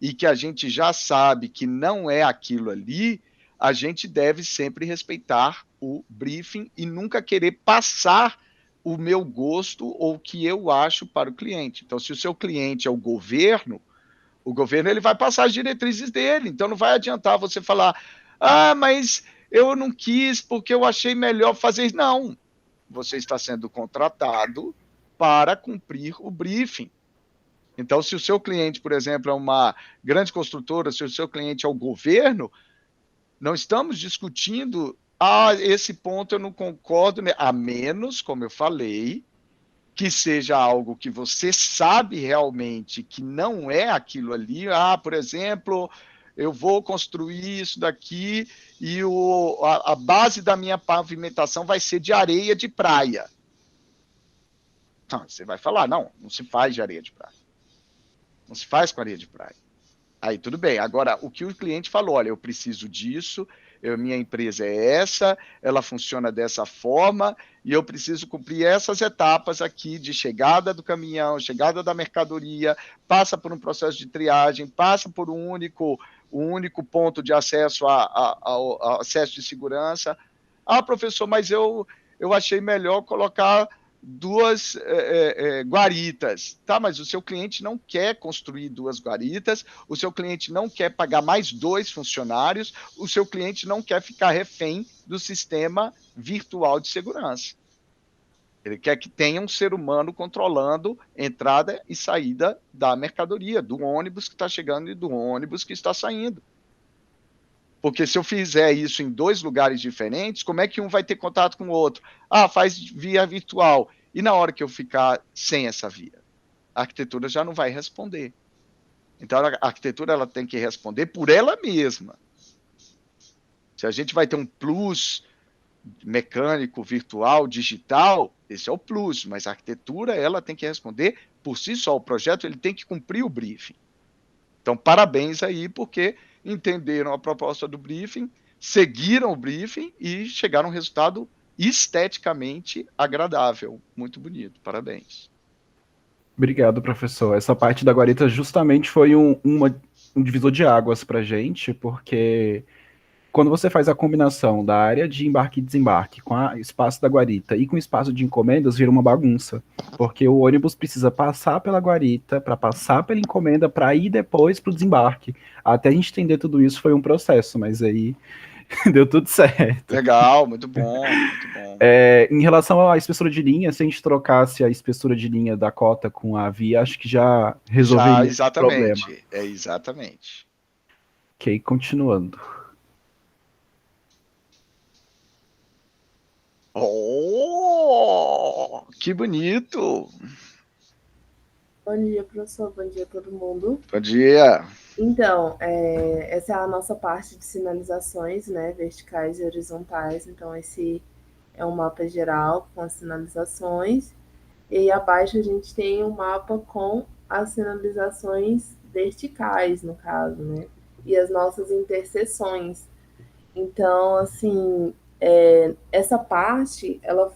e que a gente já sabe que não é aquilo ali, a gente deve sempre respeitar o briefing e nunca querer passar o meu gosto ou o que eu acho para o cliente. Então, se o seu cliente é o governo ele vai passar as diretrizes dele. Então, não vai adiantar você falar, mas eu não quis porque eu achei melhor fazer. Não, você está sendo contratado para cumprir o briefing. Então, se o seu cliente, por exemplo, é uma grande construtora, se o seu cliente é o governo, não estamos discutindo, esse ponto eu não concordo, né? A menos, como eu falei, que seja algo que você sabe realmente que não é aquilo ali. Por exemplo, eu vou construir isso daqui e a base da minha pavimentação vai ser de areia de praia. Não, você vai falar, não se faz de areia de praia. Não se faz com areia de praia. Aí tudo bem. Agora, o que o cliente falou, olha, eu preciso disso, minha empresa é essa, ela funciona dessa forma, e eu preciso cumprir essas etapas aqui de chegada do caminhão, chegada da mercadoria, passa por um processo de triagem, passa por um único ponto de acesso ao acesso de segurança. Professor, mas eu achei melhor colocar 2 guaritas. Tá, mas o seu cliente não quer construir 2 guaritas, o seu cliente não quer pagar mais 2 funcionários, o seu cliente não quer ficar refém do sistema virtual de segurança. Ele quer que tenha um ser humano controlando entrada e saída da mercadoria, do ônibus que está chegando e do ônibus que está saindo. Porque se eu fizer isso em 2 lugares diferentes, como é que um vai ter contato com o outro? Faz via virtual. E na hora que eu ficar sem essa via? A arquitetura já não vai responder. Então, a arquitetura ela tem que responder por ela mesma. Se a gente vai ter um plus mecânico, virtual, digital, esse é o plus, mas a arquitetura ela tem que responder por si só. O projeto ele tem que cumprir o briefing. Então, parabéns aí, porque entenderam a proposta do briefing, seguiram o briefing e chegaram a um resultado esteticamente agradável. Muito bonito, parabéns. Obrigado, professor. Essa parte da guarita justamente foi um divisor de águas para gente, porque quando você faz a combinação da área de embarque e desembarque com o espaço da guarita e com o espaço de encomendas, vira uma bagunça. Porque o ônibus precisa passar pela guarita, para passar pela encomenda, para ir depois para o desembarque. Até a gente entender tudo isso foi um processo, mas aí deu tudo certo. Legal, muito bom, muito bom. Em relação à espessura de linha, se a gente trocasse a espessura de linha da cota com a via, acho que já resolveria esse problema. Exatamente. Ok, continuando. Oh, que bonito! Bom dia, professor. Bom dia a todo mundo. Bom dia. Então, essa é a nossa parte de sinalizações, né, verticais e horizontais. Então, esse é um mapa geral com as sinalizações. E abaixo a gente tem um mapa com as sinalizações verticais, no caso, né? E as nossas interseções. Então, assim, essa parte, ela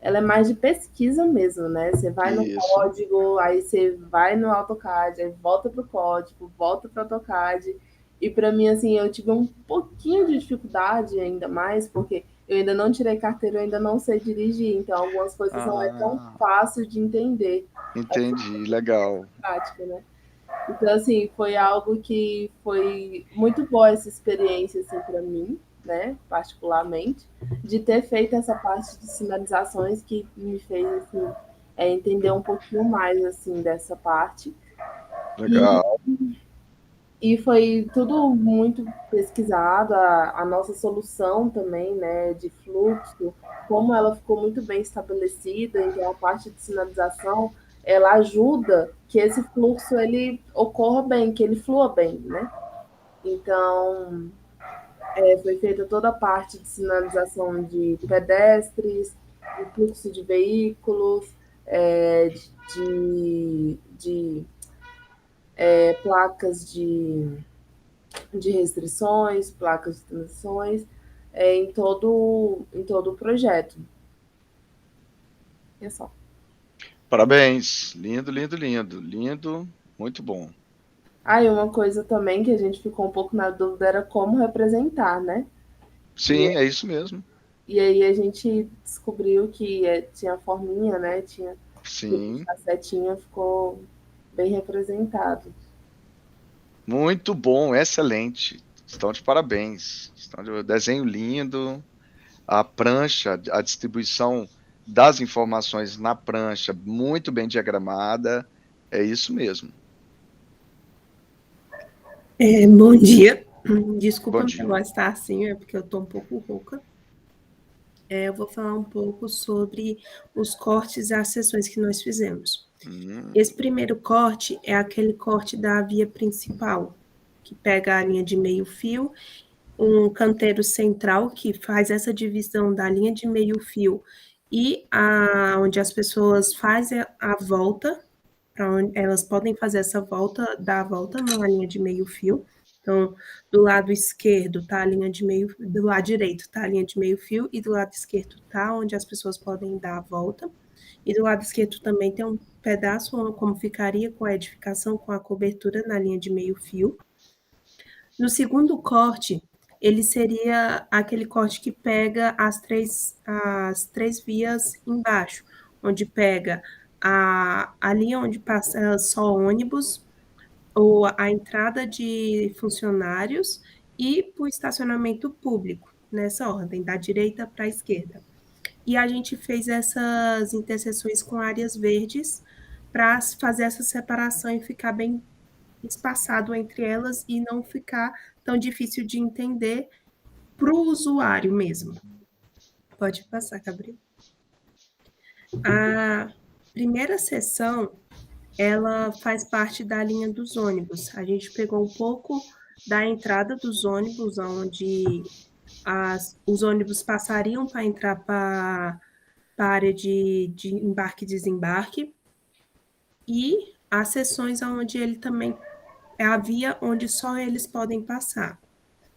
é mais de pesquisa mesmo, né? Você vai no Isso. código, aí você vai no AutoCAD, aí volta para o código, volta para o AutoCAD. E para mim, assim, eu tive um pouquinho de dificuldade ainda mais, porque eu ainda não tirei carteira, eu ainda não sei dirigir, então algumas coisas não é tão fácil de entender. Entendi, legal. Prática, né? Então, assim, foi algo que foi muito boa essa experiência, assim, para mim, né, particularmente, de ter feito essa parte de sinalizações que me fez, assim, entender um pouquinho mais, assim, dessa parte. Legal. E foi tudo muito pesquisado, a nossa solução também, né, de fluxo, como ela ficou muito bem estabelecida, então a parte de sinalização, ela ajuda que esse fluxo ele ocorra bem, que ele flua bem, né? Então, foi feita toda a parte de sinalização de pedestres, de fluxo de veículos, de placas de restrições, placas de transições, em todo o projeto. É só. Parabéns. Lindo, lindo, lindo. Lindo, muito bom. E uma coisa também que a gente ficou um pouco na dúvida era como representar, né? Sim, é isso mesmo. E aí a gente descobriu que tinha forminha, né? Tinha a setinha, ficou bem representado. Muito bom, excelente. Estão de parabéns. Desenho lindo, a prancha, a distribuição das informações na prancha, muito bem diagramada. É isso mesmo. Bom dia. Desculpa minha voz estar assim, é porque eu estou um pouco rouca. Eu vou falar um pouco sobre os cortes e as seções que nós fizemos. Esse primeiro corte é aquele corte da via principal, que pega a linha de meio fio, um canteiro central que faz essa divisão da linha de meio fio e onde as pessoas fazem a volta, para onde elas podem fazer essa volta, dar a volta na linha de meio fio. Então, do lado esquerdo está a linha de meio, do lado direito está a linha de meio fio e do lado esquerdo está onde as pessoas podem dar a volta. E do lado esquerdo também tem um pedaço como ficaria com a edificação, com a cobertura na linha de meio fio. No segundo corte, ele seria aquele corte que pega as três vias embaixo, onde pega a linha onde passa só ônibus, ou a entrada de funcionários e para o estacionamento público, nessa ordem, da direita para a esquerda. E a gente fez essas interseções com áreas verdes para fazer essa separação e ficar bem espaçado entre elas e não ficar tão difícil de entender para o usuário mesmo. Pode passar, Gabriel. A primeira seção, ela faz parte da linha dos ônibus. A gente pegou um pouco da entrada dos ônibus, onde os ônibus passariam para entrar para a área de embarque e desembarque, e as seções onde ele também é a via onde só eles podem passar.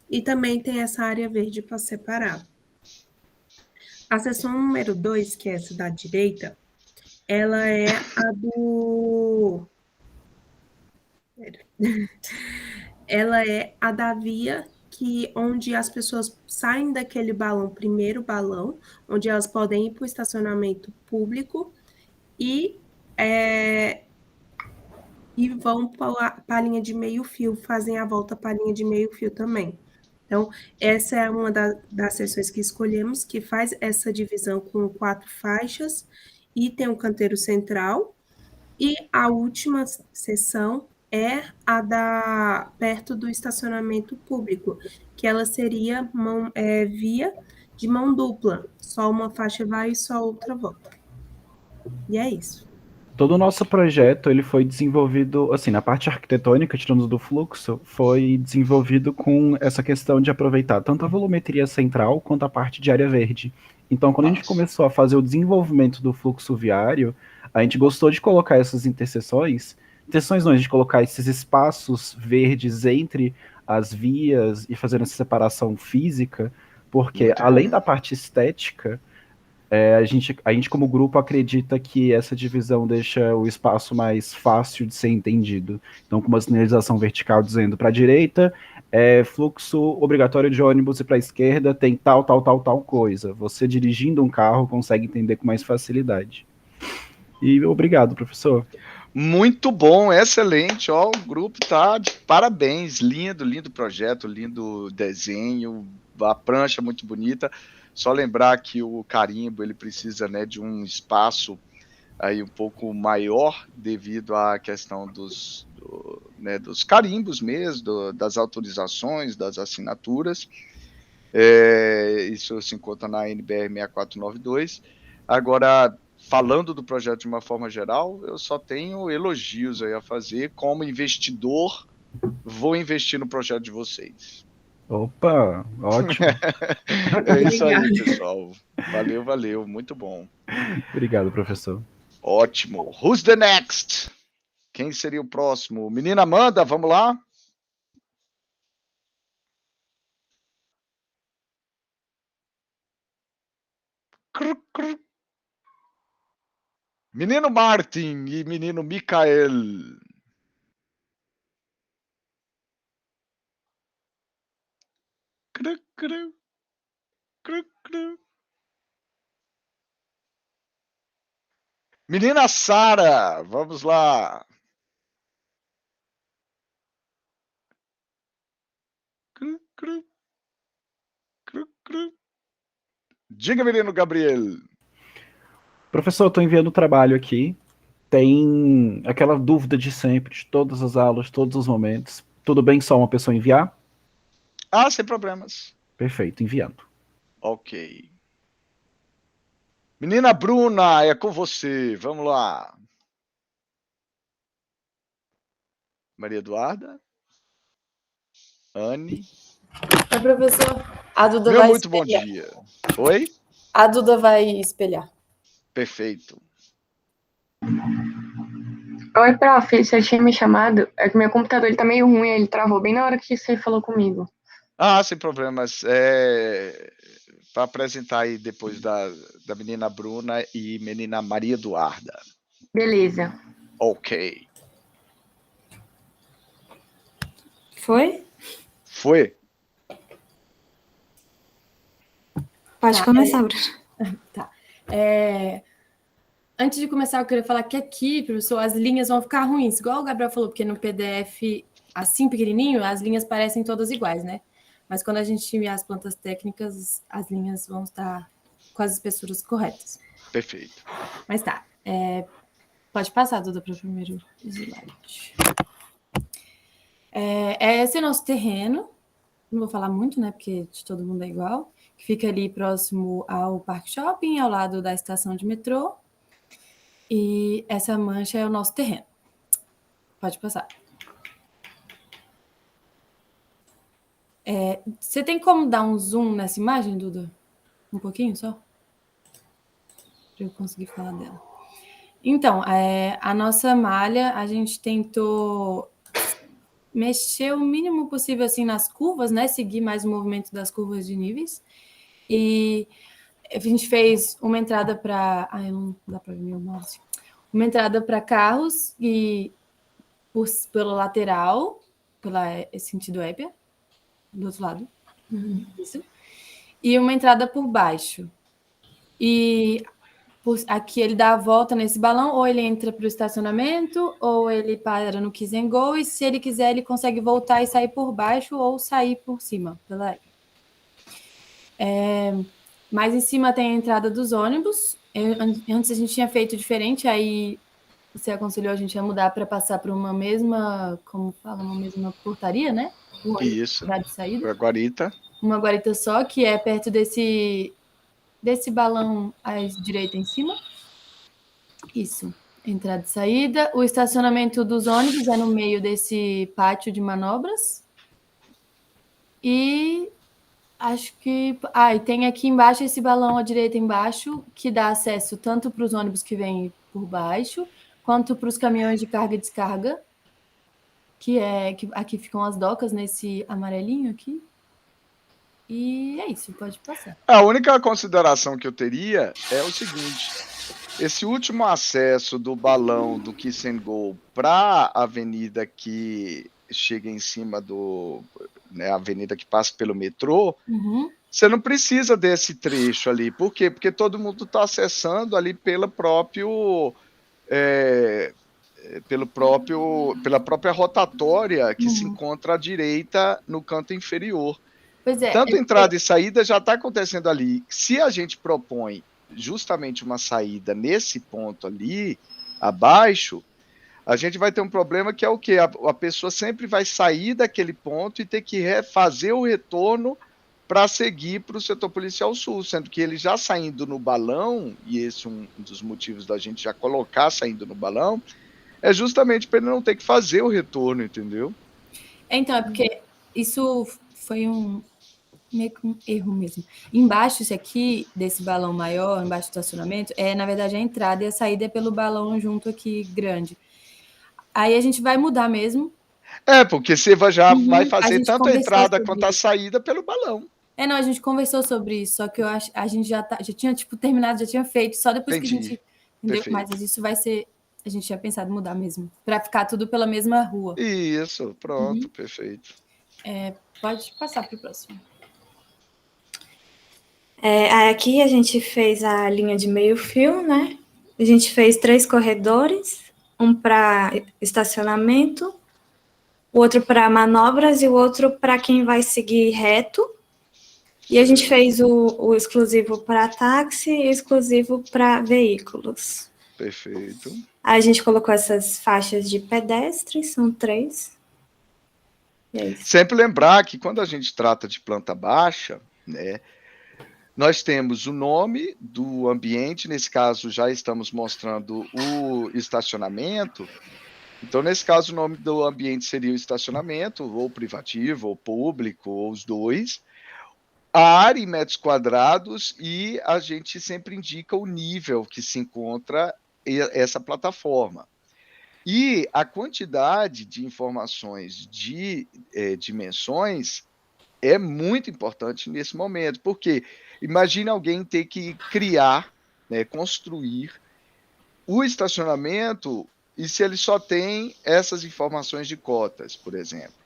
E também tem essa área verde para separar. A seção número 2, que é essa da direita, ela é a do... Ela é a da via onde as pessoas saem daquele balão, primeiro balão, onde elas podem ir para o estacionamento público e vão para a linha de meio fio, fazem a volta para a linha de meio fio também. Então, essa é uma das seções que escolhemos, que faz essa divisão com 4 faixas e tem um canteiro central. E a última seção é a perto do estacionamento público, que ela seria via de mão dupla. Só uma faixa vai e só outra volta. E é isso. Todo o nosso projeto, ele foi desenvolvido, assim, na parte arquitetônica, tirando do fluxo, foi desenvolvido com essa questão de aproveitar tanto a volumetria central quanto a parte de área verde. Então, quando a gente começou a fazer o desenvolvimento do fluxo viário, a gente gostou de colocar essas interseções não, a gente colocar esses espaços verdes entre as vias e fazendo essa separação física, porque além da parte estética, a gente, como grupo, acredita que essa divisão deixa o espaço mais fácil de ser entendido. Então, com uma sinalização vertical dizendo para a direita, fluxo obrigatório de ônibus, e para a esquerda tem tal coisa. Você, dirigindo um carro, consegue entender com mais facilidade. E obrigado, professor. Muito bom, excelente. Ó, o grupo tá de parabéns. Lindo projeto, lindo desenho, a prancha muito bonita. Só lembrar que o carimbo ele precisa, né, de um espaço aí um pouco maior devido à questão dos carimbos mesmo, das autorizações, das assinaturas. Isso se encontra na NBR 6492. Agora, falando do projeto de uma forma geral, eu só tenho elogios aí a fazer. Como investidor, vou investir no projeto de vocês. Opa, ótimo. É isso aí, pessoal. Valeu, muito bom. Obrigado, professor. Ótimo. Who's the next? Quem seria o próximo? Menina Amanda, vamos lá? Menino Martin e menino Micael. Menina Sara, vamos lá. Diga, menino Gabriel. Professor, estou enviando o trabalho aqui. Tem aquela dúvida de sempre, de todas as aulas, todos os momentos. Tudo bem só uma pessoa enviar? Sem problemas. Perfeito, enviando. Ok. Menina Bruna, é com você. Vamos lá. Maria Eduarda. Anne. Oi, professor. A Duda Meu vai muito espelhar. bom dia. Oi? A Duda vai espelhar. Perfeito. Oi, prof, você tinha me chamado? É que meu computador ele tá meio ruim, ele travou bem na hora que você falou comigo. Sem problemas. Para apresentar aí depois da menina Bruna e menina Maria Eduarda. Beleza. Ok. Foi? Foi? Pode começar, Bruna. Tá. Antes de começar, eu queria falar que aqui, professor, as linhas vão ficar ruins, igual o Gabriel falou, porque no PDF, assim pequenininho, as linhas parecem todas iguais, né? Mas quando a gente enviar as plantas técnicas, as linhas vão estar com as espessuras corretas. Perfeito. Mas tá. Pode passar, Duda, para o primeiro slide. Esse é o nosso terreno. Não vou falar muito, né? Porque de todo mundo é igual. Que fica ali próximo ao Parque Shopping, ao lado da estação de metrô. E essa mancha é o nosso terreno. Pode passar. Você tem como dar um zoom nessa imagem, Duda? Um pouquinho só? Para eu conseguir falar dela. Então, a nossa malha, a gente tentou mexer o mínimo possível assim nas curvas, né? Seguir mais o movimento das curvas de níveis. E A gente fez uma entrada para... não dá para ver meu mouse. Uma entrada para carros e pelo lateral, sentido Épia, do outro lado. Isso. E uma entrada por baixo. E aqui ele dá a volta nesse balão, ou ele entra para o estacionamento, ou ele para no Kiss and Go, e se ele quiser, ele consegue voltar e sair por baixo, ou sair por cima, pela Épia. Mais em cima tem a entrada dos ônibus. Antes a gente tinha feito diferente, aí você aconselhou a gente a mudar para passar por uma mesma, como fala, uma mesma portaria, né? Isso. De saída. Guarita. Uma guarita só, que é perto desse balão à direita em cima. Isso. Entrada e saída. O estacionamento dos ônibus é no meio desse pátio de manobras. E acho que... e tem aqui embaixo esse balão à direita embaixo, que dá acesso tanto para os ônibus que vêm por baixo, quanto para os caminhões de carga e descarga, que aqui ficam as docas, nesse amarelinho aqui. E é isso, pode passar. A única consideração que eu teria é o seguinte: esse último acesso do balão do Kiss and Go para a avenida que chega em cima a avenida que passa pelo metrô, você não precisa desse trecho ali. Por quê? Porque todo mundo está acessando ali pela própria rotatória que se encontra à direita no canto inferior. Pois é. Tanto entrada e saída já está acontecendo ali. Se a gente propõe justamente uma saída nesse ponto ali, abaixo, a gente vai ter um problema que é o quê? A pessoa sempre vai sair daquele ponto e ter que fazer o retorno para seguir para o setor policial sul, sendo que ele já saindo no balão, e esse é um dos motivos da gente já colocar saindo no balão, é justamente para ele não ter que fazer o retorno, entendeu? Então, é porque isso foi meio que um erro mesmo. Embaixo, esse aqui, desse balão maior, embaixo do estacionamento, na verdade, a entrada e a saída é pelo balão junto aqui, grande. Aí a gente vai mudar mesmo. Porque você já vai fazer tanto a entrada quanto a saída pelo balão. Não, a gente conversou sobre isso, só que eu acho a gente já tinha terminado, já tinha feito, só depois que a gente... Entendeu? Mas isso vai ser... A gente tinha pensado em mudar mesmo, para ficar tudo pela mesma rua. Isso, pronto, perfeito. Pode passar para o próximo. Aqui a gente fez a linha de meio-fio, né? A gente fez 3 corredores, um para estacionamento, o outro para manobras e o outro para quem vai seguir reto. E a gente fez o exclusivo para táxi e o exclusivo para veículos. Perfeito. Aí a gente colocou essas faixas de pedestres, são 3. E é isso. Sempre lembrar que quando a gente trata de planta baixa, né, nós temos o nome do ambiente, nesse caso já estamos mostrando o estacionamento. Então, nesse caso, o nome do ambiente seria o estacionamento, ou privativo, ou público, ou os dois. A área em metros quadrados, e a gente sempre indica o nível que se encontra essa plataforma. E a quantidade de informações de dimensões é muito importante nesse momento, porque imagine alguém ter que criar, construir o estacionamento, e se ele só tem essas informações de cotas, por exemplo.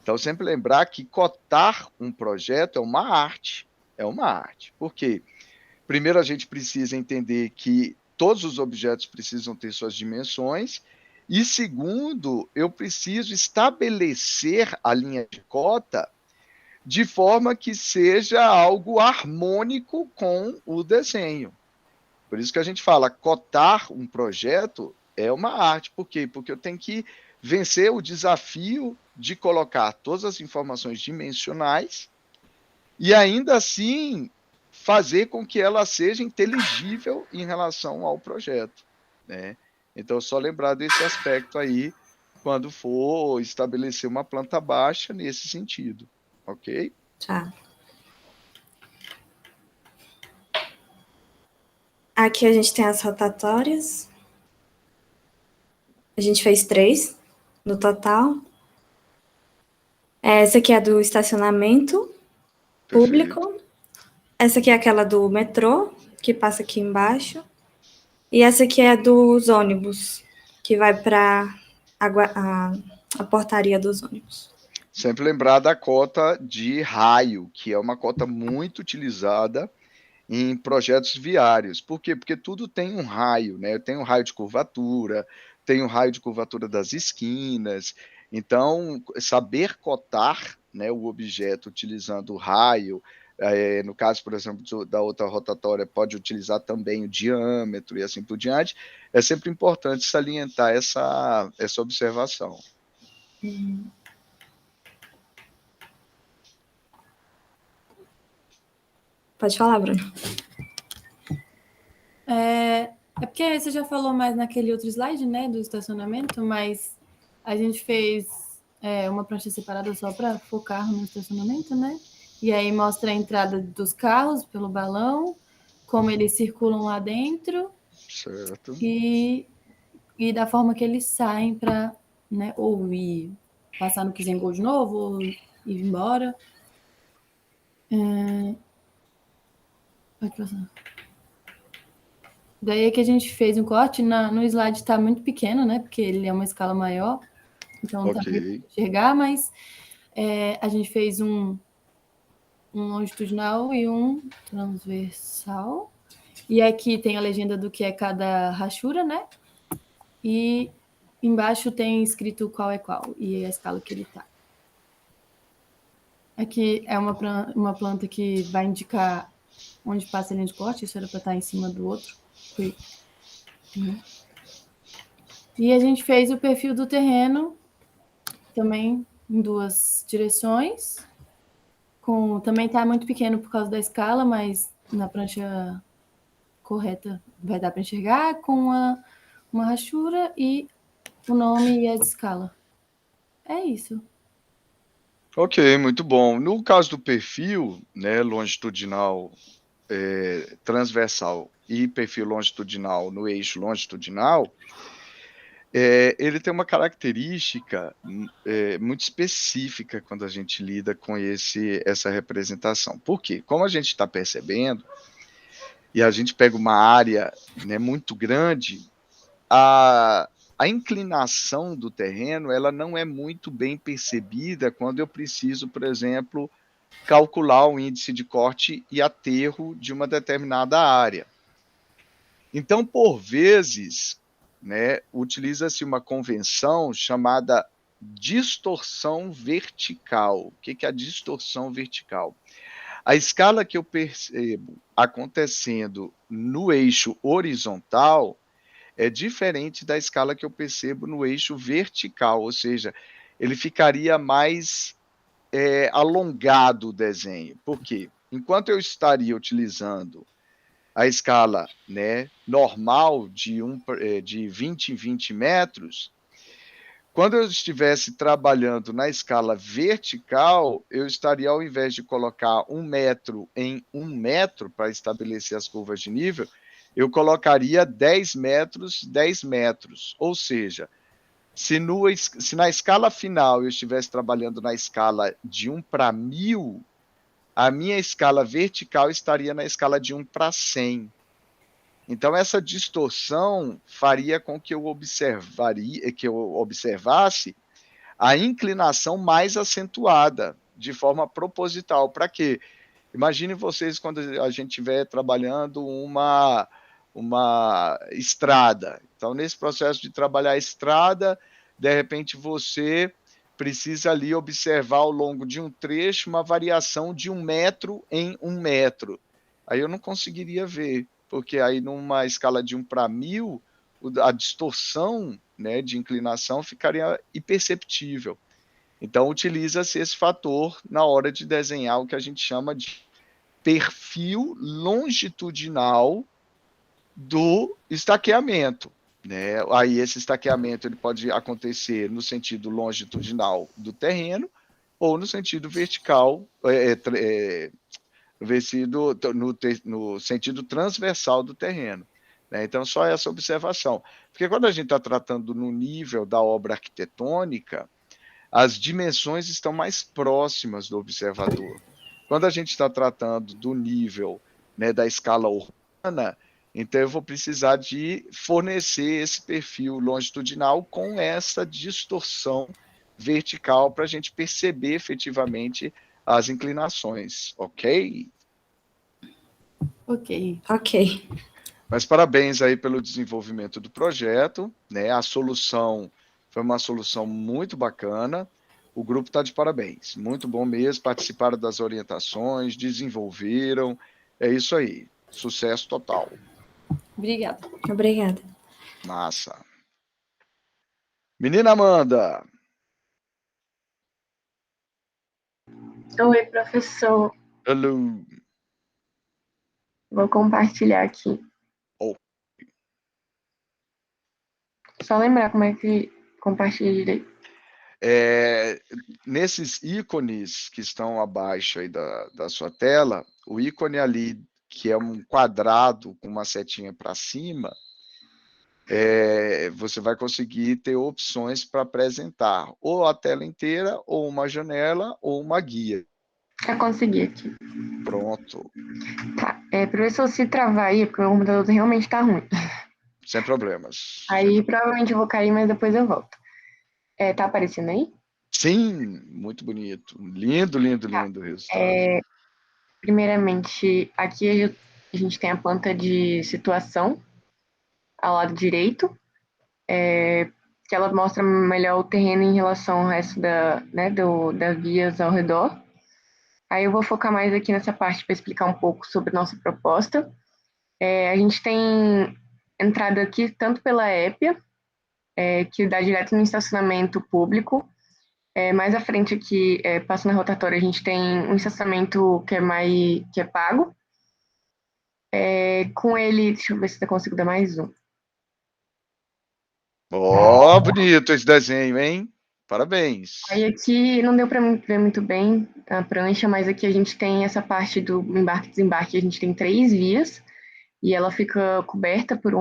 Então, sempre lembrar que cotar um projeto é uma arte. Por quê? Primeiro, a gente precisa entender que todos os objetos precisam ter suas dimensões, e segundo, eu preciso estabelecer a linha de cota de forma que seja algo harmônico com o desenho. Por isso que a gente fala, cotar um projeto é uma arte. Por quê? Porque eu tenho que vencer o desafio de colocar todas as informações dimensionais e ainda assim fazer com que ela seja inteligível em relação ao projeto, né? Então, só lembrar desse aspecto aí quando for estabelecer uma planta baixa nesse sentido, ok? Tá. Aqui a gente tem as rotatórias. A gente fez 3 no total. Essa aqui é do estacionamento público. Essa aqui é aquela do metrô, que passa aqui embaixo. E essa aqui é dos ônibus, que vai para a portaria dos ônibus. Sempre lembrar da cota de raio, que é uma cota muito utilizada em projetos viários. Por quê? Porque tudo tem um raio, né? Tem um raio de curvatura, tem um raio de curvatura das esquinas. Então, saber cotar, né, o objeto utilizando o raio, no caso, por exemplo, da outra rotatória, pode utilizar também o diâmetro e assim por diante, é sempre importante salientar essa observação. Pode falar, Bruno. É porque você já falou mais naquele outro slide, né, do estacionamento, mas a gente fez uma prancha separada só para focar no estacionamento, né? E aí mostra a entrada dos carros pelo balão, como eles circulam lá dentro. Certo. E da forma que eles saem para, né, ou ir passar no Kizengol de novo, ou ir embora. Pode passar. Daí é que a gente fez um corte, no slide está muito pequeno, né? Porque ele é uma escala maior, então não está muito para enxergar, mas a gente fez um longitudinal e um transversal. E aqui tem a legenda do que é cada rachura, né? E embaixo tem escrito qual é qual e a escala que ele está. Aqui é uma planta que vai indicar onde passa a linha de corte, isso era para estar em cima do outro. E a gente fez o perfil do terreno também em 2 direções. Também está muito pequeno por causa da escala, mas na prancha correta vai dar para enxergar com uma rachura e o nome e a escala. É isso. Ok, muito bom. No caso do perfil, né, longitudinal, transversal e perfil longitudinal no eixo longitudinal, ele tem uma característica muito específica quando a gente lida com essa representação. Por quê? Como a gente está percebendo, e a gente pega uma área, né, muito grande, a inclinação do terreno ela não é muito bem percebida quando eu preciso, por exemplo, calcular o índice de corte e aterro de uma determinada área. Então, por vezes, né, utiliza-se uma convenção chamada distorção vertical. O que é a distorção vertical? A escala que eu percebo acontecendo no eixo horizontal é diferente da escala que eu percebo no eixo vertical, ou seja, ele ficaria mais alongado o desenho. Por quê? Enquanto eu estaria utilizando a escala, né, normal de 20 em 20 metros, quando eu estivesse trabalhando na escala vertical, eu estaria, ao invés de colocar 1 metro em 1 metro para estabelecer as curvas de nível, eu colocaria 10 metros, 10 metros. Ou seja, se na escala final eu estivesse trabalhando na escala de 1 para 1000, a minha escala vertical estaria na escala de 1 para 100. Então, essa distorção faria com que eu observasse a inclinação mais acentuada, de forma proposital. Para quê? Imagine vocês quando a gente estiver trabalhando uma estrada. Então, nesse processo de trabalhar a estrada, de repente você precisa ali observar ao longo de um trecho uma variação de 1 metro em 1 metro. Aí eu não conseguiria ver, porque aí numa escala de 1 para 1000, a distorção, né, de inclinação ficaria imperceptível. Então, utiliza-se esse fator na hora de desenhar o que a gente chama de perfil longitudinal do estaqueamento, né? Aí esse estaqueamento ele pode acontecer no sentido longitudinal do terreno ou no sentido vertical, no sentido transversal do terreno, né? Então, só essa observação. Porque quando a gente está tratando no nível da obra arquitetônica, as dimensões estão mais próximas do observador. Quando a gente está tratando do nível, né, da escala urbana, então eu vou precisar de fornecer esse perfil longitudinal com essa distorção vertical para a gente perceber efetivamente as inclinações, ok? Ok. Ok. Mas parabéns aí pelo desenvolvimento do projeto, né? A solução foi uma solução muito bacana. O grupo está de parabéns, muito bom mesmo, participaram das orientações, desenvolveram, é isso aí, sucesso total. Obrigada. Obrigada. Massa. Menina Amanda. Oi, professor. Hello. Vou compartilhar aqui. Oh. Só lembrar como é que compartilha direito. Nesses ícones que estão abaixo aí da sua tela, o ícone ali, que é um quadrado com uma setinha para cima, você vai conseguir ter opções para apresentar ou a tela inteira, ou uma janela, ou uma guia. Já consegui aqui. Pronto. Tá. Professor, se travar aí, porque o meu computador realmente tá ruim. Sem problemas. Aí provavelmente eu vou cair, mas depois eu volto. Tá aparecendo aí? Sim, muito bonito. Lindo, lindo, lindo o resultado. Primeiramente, aqui a gente tem a planta de situação ao lado direito, que ela mostra melhor o terreno em relação ao resto das vias ao redor. Aí eu vou focar mais aqui nessa parte para explicar um pouco sobre nossa proposta. A gente tem entrada aqui tanto pela épia, que dá direto no estacionamento público. Mais à frente aqui, passando na rotatória, a gente tem um estacionamento que é pago. Com ele, deixa eu ver se eu consigo dar mais um. Bonito esse desenho, hein? Parabéns. Aí aqui não deu para ver muito bem a prancha, mas aqui a gente tem essa parte do embarque e desembarque, a gente tem 3 vias, e ela fica coberta por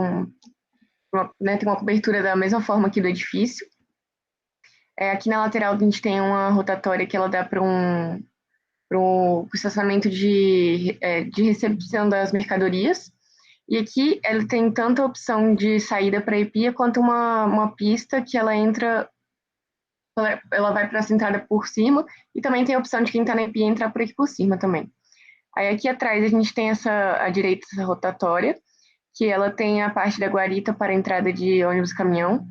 tem uma cobertura da mesma forma aqui do edifício. Aqui na lateral a gente tem uma rotatória que ela dá para o estacionamento de recepção das mercadorias. E aqui ela tem tanto a opção de saída para a EPIA quanto uma pista que ela entra, ela vai para essa entrada por cima, e também tem a opção de quem está na EPIA entrar por aqui por cima também. Aí aqui atrás a gente tem à direita essa rotatória, que ela tem a parte da guarita para a entrada de ônibus e caminhão.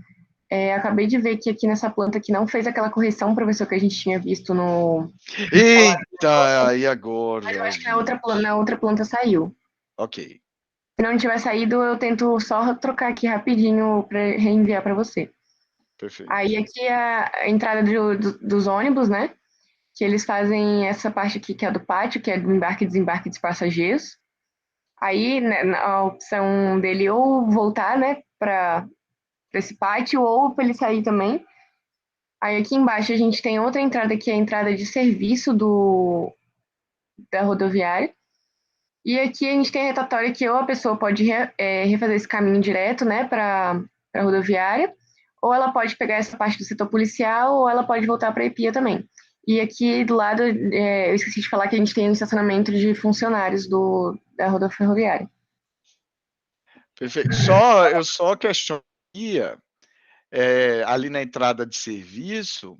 Acabei de ver que aqui nessa planta que não fez aquela correção, professor, que a gente tinha visto no... Eita, e agora? Mas eu acho que na outra planta saiu. Ok. Se não tiver saído, eu tento só trocar aqui rapidinho para reenviar para você. Perfeito. Aí aqui é a entrada dos ônibus, né? Que eles fazem essa parte aqui que é do pátio, que é do embarque e desembarque dos passageiros. Aí, né, a opção dele ou voltar, né, para esse pátio, ou para ele sair também. Aí aqui embaixo a gente tem outra entrada, que é a entrada de serviço da rodoviária. E aqui a gente tem a retatória que ou a pessoa pode refazer esse caminho direto, né, para a rodoviária, ou ela pode pegar essa parte do setor policial, ou ela pode voltar para a EPIA também. E aqui do lado, eu esqueci de falar que a gente tem um estacionamento de funcionários da rodoviária. Perfeito. Eu só questionaria ali na entrada de serviço,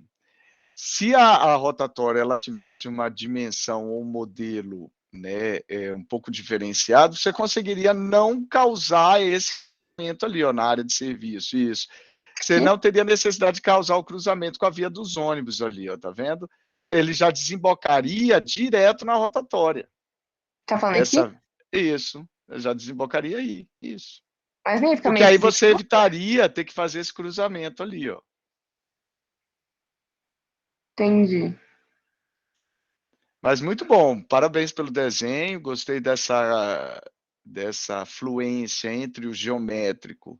se a rotatória ela tiver uma dimensão ou um modelo, né, um pouco diferenciado, você conseguiria não causar esse cruzamento ali, na área de serviço, isso. Você não teria necessidade de causar o cruzamento com a via dos ônibus ali, tá vendo? Ele já desembocaria direto na rotatória. Tá falando aqui? Isso, já desembocaria aí, isso. Mas nem fica porque aí você evitaria ter que fazer esse cruzamento ali, ó. Entendi. Mas muito bom, parabéns pelo desenho, gostei dessa fluência entre o geométrico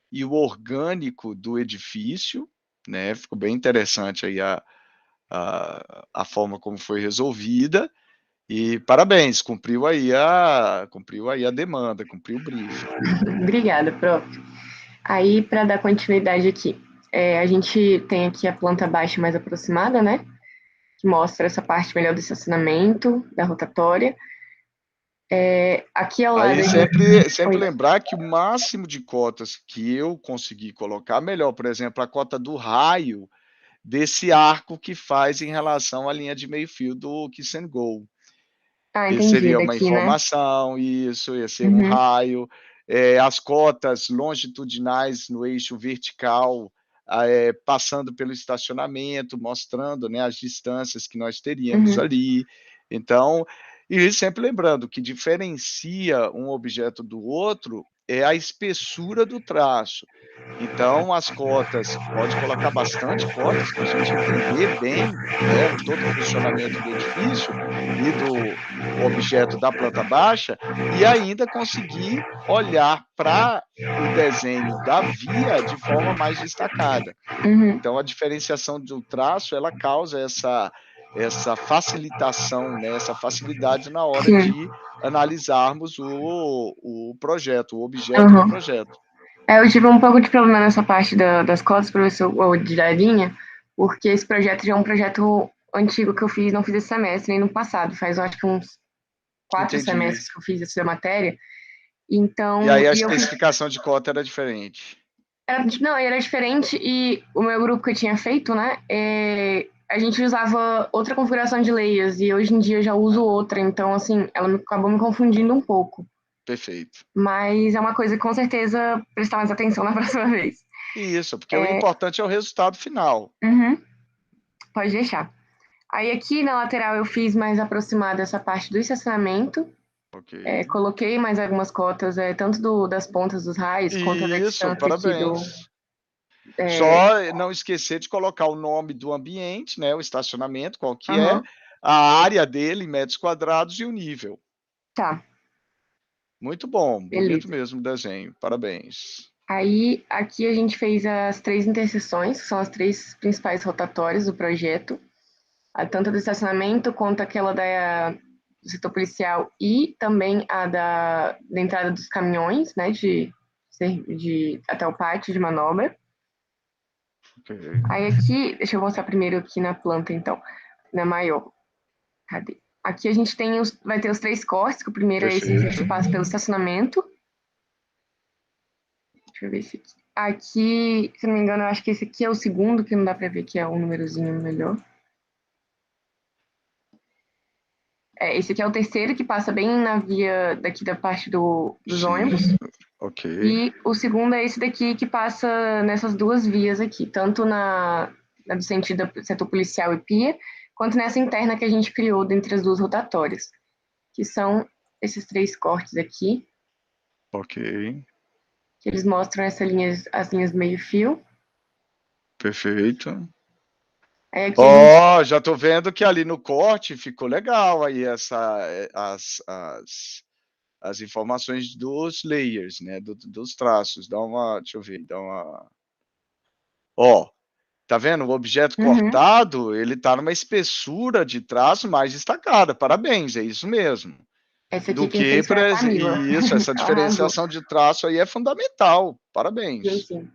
e o orgânico do edifício, né? Ficou bem interessante aí a forma como foi resolvida, e parabéns, cumpriu aí a demanda, cumpriu o briefing. Obrigada, prof. Aí, para dar continuidade aqui, a gente tem aqui a planta baixa mais aproximada, né? que mostra essa parte melhor do estacionamento, da rotatória. Aqui ao lado... Aí sempre lembrar que o máximo de cotas que eu consegui colocar, melhor, por exemplo, a cota do raio desse arco que faz em relação à linha de meio-fio do Kiss and Go. Entendi, seria uma daqui, informação, né? Isso, ia ser um raio. As cotas longitudinais no eixo vertical, passando pelo estacionamento, mostrando, né, as distâncias que nós teríamos ali. Então, e sempre lembrando que diferencia um objeto do outro é a espessura do traço. Então, as cotas, pode colocar bastante cotas para a gente entender bem, né, todo o funcionamento do edifício e do objeto da planta baixa, e ainda conseguir olhar para o desenho da via de forma mais destacada. Então, a diferenciação do traço, ela causa essa facilitação, né, essa facilidade na hora de analisarmos o projeto, o objeto do projeto. Eu tive um pouco de problema nessa parte das cotas, professor, ou de da linha, porque esse projeto já é um projeto antigo que eu fiz, não fiz esse semestre, nem no passado, faz, eu acho que uns 4 semestres que eu fiz essa matéria. Então, e aí a especificação de cota era diferente? Não, era diferente, e o meu grupo que eu tinha feito, né, a gente usava outra configuração de layers, e hoje em dia eu já uso outra, então, assim, ela acabou me confundindo um pouco. Perfeito. Mas é uma coisa que, com certeza, prestar mais atenção na próxima vez. Isso, porque o importante é o resultado final. Pode deixar. Aí aqui na lateral eu fiz mais aproximada essa parte do estacionamento. Coloquei mais algumas cotas, tanto das pontas dos raios, quanto da distância parabéns. Só não esquecer de colocar o nome do ambiente, né, o estacionamento, qual que é, a área dele em metros quadrados e o nível. Tá. Muito bom, bonito mesmo o desenho, parabéns. Aí, aqui a gente fez as 3 interseções, que são as 3 principais rotatórias do projeto, tanto do estacionamento quanto aquela do setor policial e também a da entrada dos caminhões, né, até o pátio de manobra. Aí aqui, deixa eu mostrar primeiro aqui na planta, então, na maior. Cadê? Aqui a gente vai ter os 3 cortes, que o primeiro é esse que passa pelo estacionamento. Deixa eu ver esse aqui. Aqui, se não me engano, eu acho que esse aqui é o segundo, que não dá para ver que é um númerozinho melhor. Esse aqui é o terceiro, que passa bem na via daqui da parte dos ônibus. E o segundo é esse daqui, que passa nessas 2 vias aqui, tanto na do sentido do setor policial e pia, quanto nessa interna que a gente criou dentre as 2 rotatórias, que são esses 3 cortes aqui. Que eles mostram as linhas meio-fio. Perfeito. Aqui já estou vendo que ali no corte ficou legal aí as informações dos layers, né, dos traços. Deixa eu ver, tá vendo? O objeto cortado, ele tá numa espessura de traço mais destacada. Parabéns, é isso mesmo. Essa aqui quem fez foi a Camila. Isso, essa diferenciação de traço aí é fundamental. Parabéns. Sim.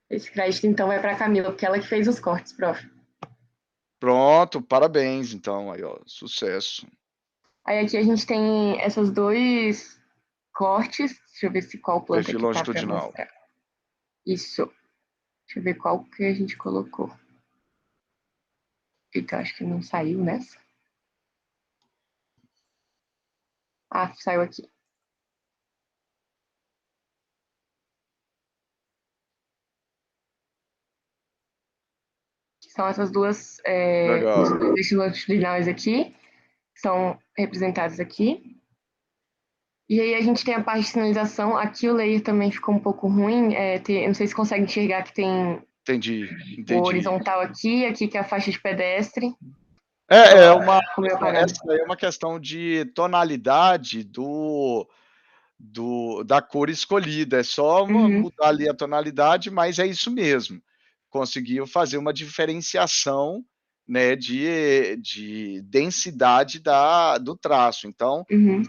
Esse crédito, então, vai para a Camila, porque ela que fez os cortes, prof. Pronto, parabéns, então, aí, ó, sucesso. Aí aqui a gente tem esses 2 cortes, deixa eu ver qual planta perfil que longitudinal. Tá pra mostrar. Isso. Deixa eu ver qual que a gente colocou. Eita, acho que não saiu nessa. Saiu aqui. São essas 2 longitudinais aqui, são representadas aqui. E aí a gente tem a parte de sinalização. Aqui o layer também ficou um pouco ruim. Não sei se consegue enxergar que tem Entendi. o horizontal aqui que é a faixa de pedestre. Essa é uma questão de tonalidade da cor escolhida. É só mudar ali a tonalidade, mas é isso mesmo. Conseguiu fazer uma diferenciação, né, de densidade do traço. Então,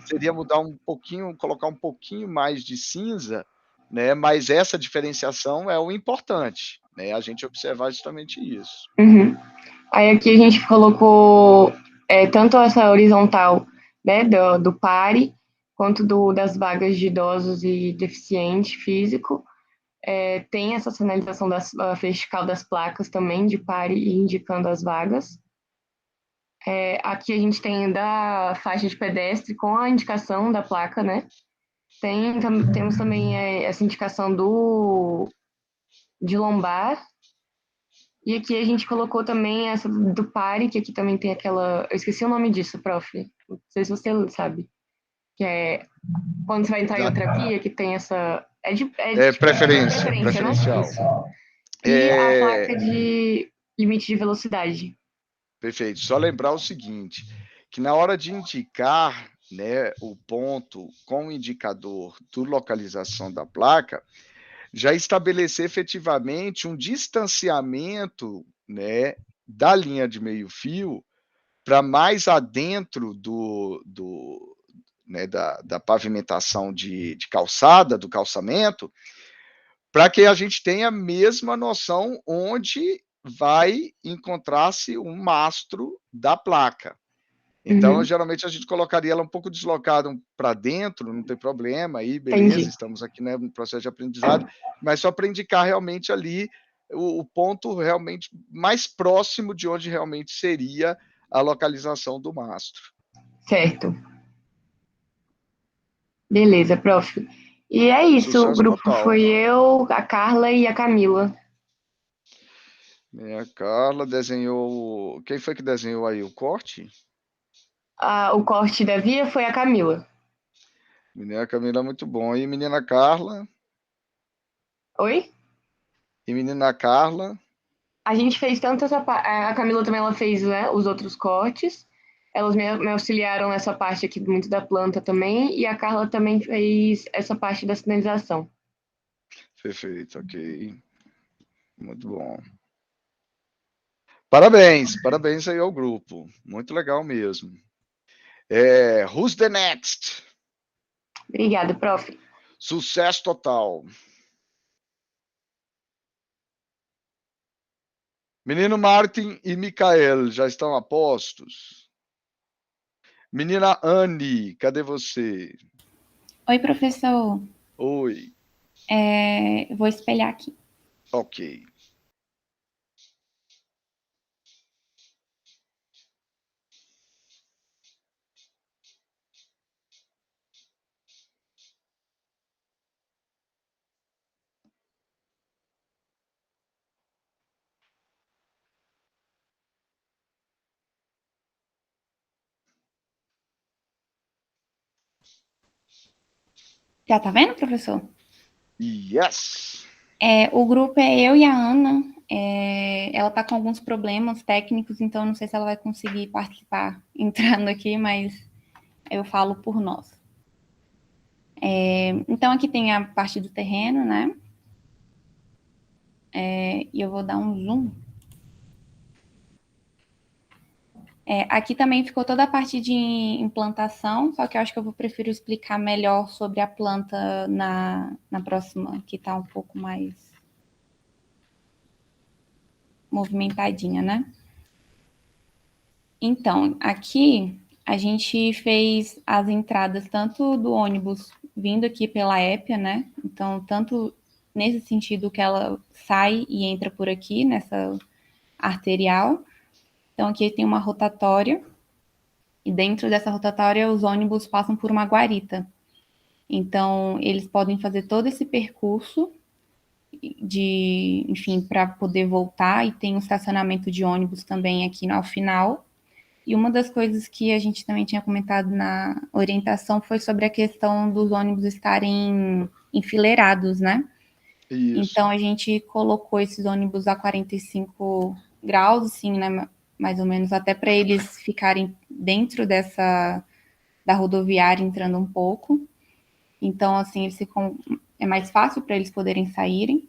seria mudar um pouquinho, colocar um pouquinho mais de cinza, né, mas essa diferenciação é o importante, né, a gente observar justamente isso. Aí aqui a gente colocou tanto essa horizontal, né, do pare, quanto das vagas de idosos e deficiente físico. Tem essa sinalização vertical das placas também, de pare e indicando as vagas. Aqui a gente tem da faixa de pedestre com a indicação da placa, né? Temos também essa indicação de lombar. E aqui a gente colocou também essa do pare, que aqui também tem aquela... Eu esqueci o nome disso, prof. Não sei se você sabe. Que é quando você vai entrar em outra via, que tem essa... Preferência, né? preferencial. Isso. E a placa de limite de velocidade. Perfeito. Só lembrar o seguinte, que na hora de indicar, né, o ponto com o indicador de localização da placa, já estabelecer efetivamente um distanciamento, né, da linha de meio-fio para mais adentro né, da pavimentação de calçada, do calçamento, para que a gente tenha a mesma noção onde vai encontrar-se um mastro da placa. Então, geralmente, a gente colocaria ela um pouco deslocada para dentro, não tem problema, aí, beleza, Entendi. estamos aqui, né, no processo de aprendizado, mas só para indicar realmente ali o ponto realmente mais próximo de onde realmente seria a localização do mastro. Certo. Beleza, prof. E é isso, o Sucesso grupo total. foi eu, a Carla e a Camila. A Carla desenhou... Quem foi que desenhou aí o corte? O corte da via foi a Camila. Menina Camila, muito bom. E menina Carla? Oi? E menina Carla? A gente fez tanto essa parte. A Camila também ela fez, né, os outros cortes. Elas me auxiliaram nessa parte aqui muito da planta também. E a Carla também fez essa parte da sinalização. Perfeito, ok. Muito bom. Parabéns, parabéns aí ao grupo. Muito legal mesmo. Who's the next? Obrigada, prof. Sucesso total. Menino Martin e Micael, já estão a postos? Menina Anne, cadê você? Oi, professor. Oi. Vou espelhar aqui. Ok. Já tá vendo, professor? Yes. O grupo é eu e a Ana. Ela tá com alguns problemas técnicos, então não sei se ela vai conseguir participar entrando aqui, mas eu falo por nós. Então aqui tem a parte do terreno, né? E eu vou dar um zoom. Aqui também ficou toda a parte de implantação, só que eu acho que eu prefiro explicar melhor sobre a planta na próxima, que está um pouco mais movimentadinha, né? Então, aqui a gente fez as entradas tanto do ônibus vindo aqui pela Épia, né? Então, tanto nesse sentido que ela sai e entra por aqui, nessa arterial. Então, aqui tem uma rotatória. E dentro dessa rotatória, os ônibus passam por uma guarita. Então, eles podem fazer todo esse percurso enfim, para poder voltar. E tem um estacionamento de ônibus também aqui ao final. E uma das coisas que a gente também tinha comentado na orientação foi sobre a questão dos ônibus estarem enfileirados, né? Isso. Então, a gente colocou esses ônibus a 45 graus, assim, né? Mais ou menos, até para eles ficarem dentro da rodoviária, entrando um pouco. Então, assim, é mais fácil para eles poderem saírem.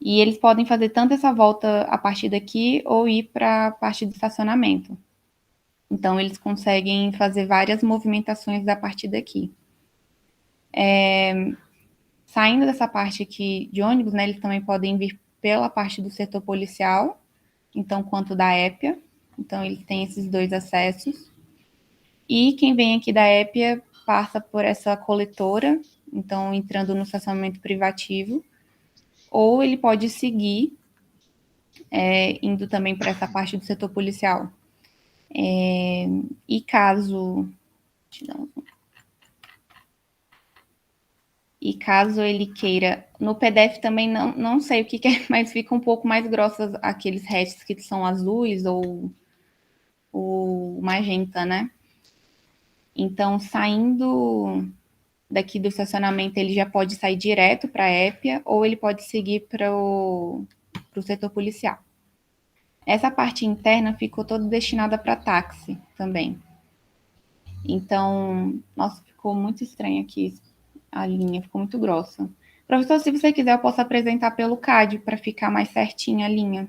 E eles podem fazer tanto essa volta a partir daqui ou ir para a parte do estacionamento. Então, eles conseguem fazer várias movimentações a partir daqui. Saindo dessa parte aqui de ônibus, né, eles também podem vir pela parte do setor policial. então, quanto da Épia. Então, ele tem esses 2 acessos. E quem vem aqui da Épia passa por essa coletora, então, entrando no estacionamento privativo, ou ele pode seguir, indo também para essa parte do setor policial. E caso ele queira, no PDF também não sei o que é, mas fica um pouco mais grossas aqueles hashes que são azuis ou o magenta, né? Então, saindo daqui do estacionamento, ele já pode sair direto para a Épia ou ele pode seguir para o setor policial. Essa parte interna ficou toda destinada para táxi também. Então, nossa, ficou muito estranho aqui a linha, ficou muito grossa. Professor, se você quiser, eu posso apresentar pelo CAD para ficar mais certinha a linha.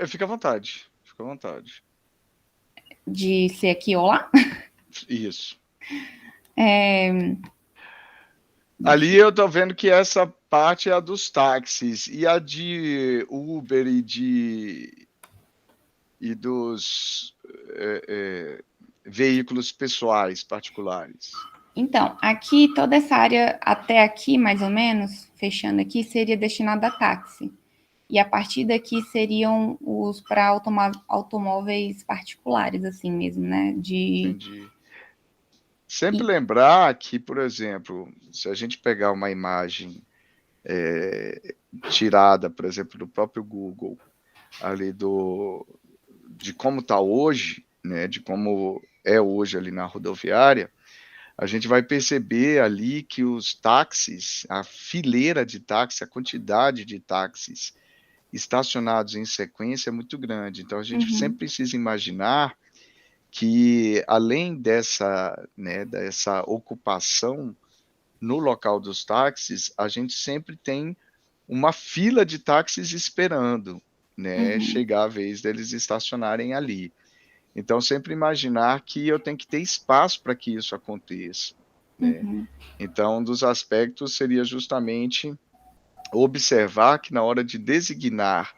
Fica à vontade, fica à vontade. De ser aqui ou lá? Isso. Ali eu tô vendo que essa parte é a dos táxis, e a de Uber e dos veículos pessoais particulares. Então, aqui, toda essa área até aqui, mais ou menos, fechando aqui, seria destinada a táxi. E a partir daqui seriam os para automóveis particulares, assim mesmo, né? Entendi. Sempre lembrar que, por exemplo, se a gente pegar uma imagem tirada, por exemplo, do próprio Google, ali de como está hoje, né, de como é hoje ali na rodoviária, a gente vai perceber ali que os táxis, a fileira de táxis, a quantidade de táxis estacionados em sequência é muito grande. Então, a gente sempre precisa imaginar que, além dessa ocupação no local dos táxis, a gente sempre tem uma fila de táxis esperando, né, chegar a vez deles estacionarem ali. Então, sempre imaginar que eu tenho que ter espaço para que isso aconteça, né? Então, um dos aspectos seria justamente observar que, na hora de designar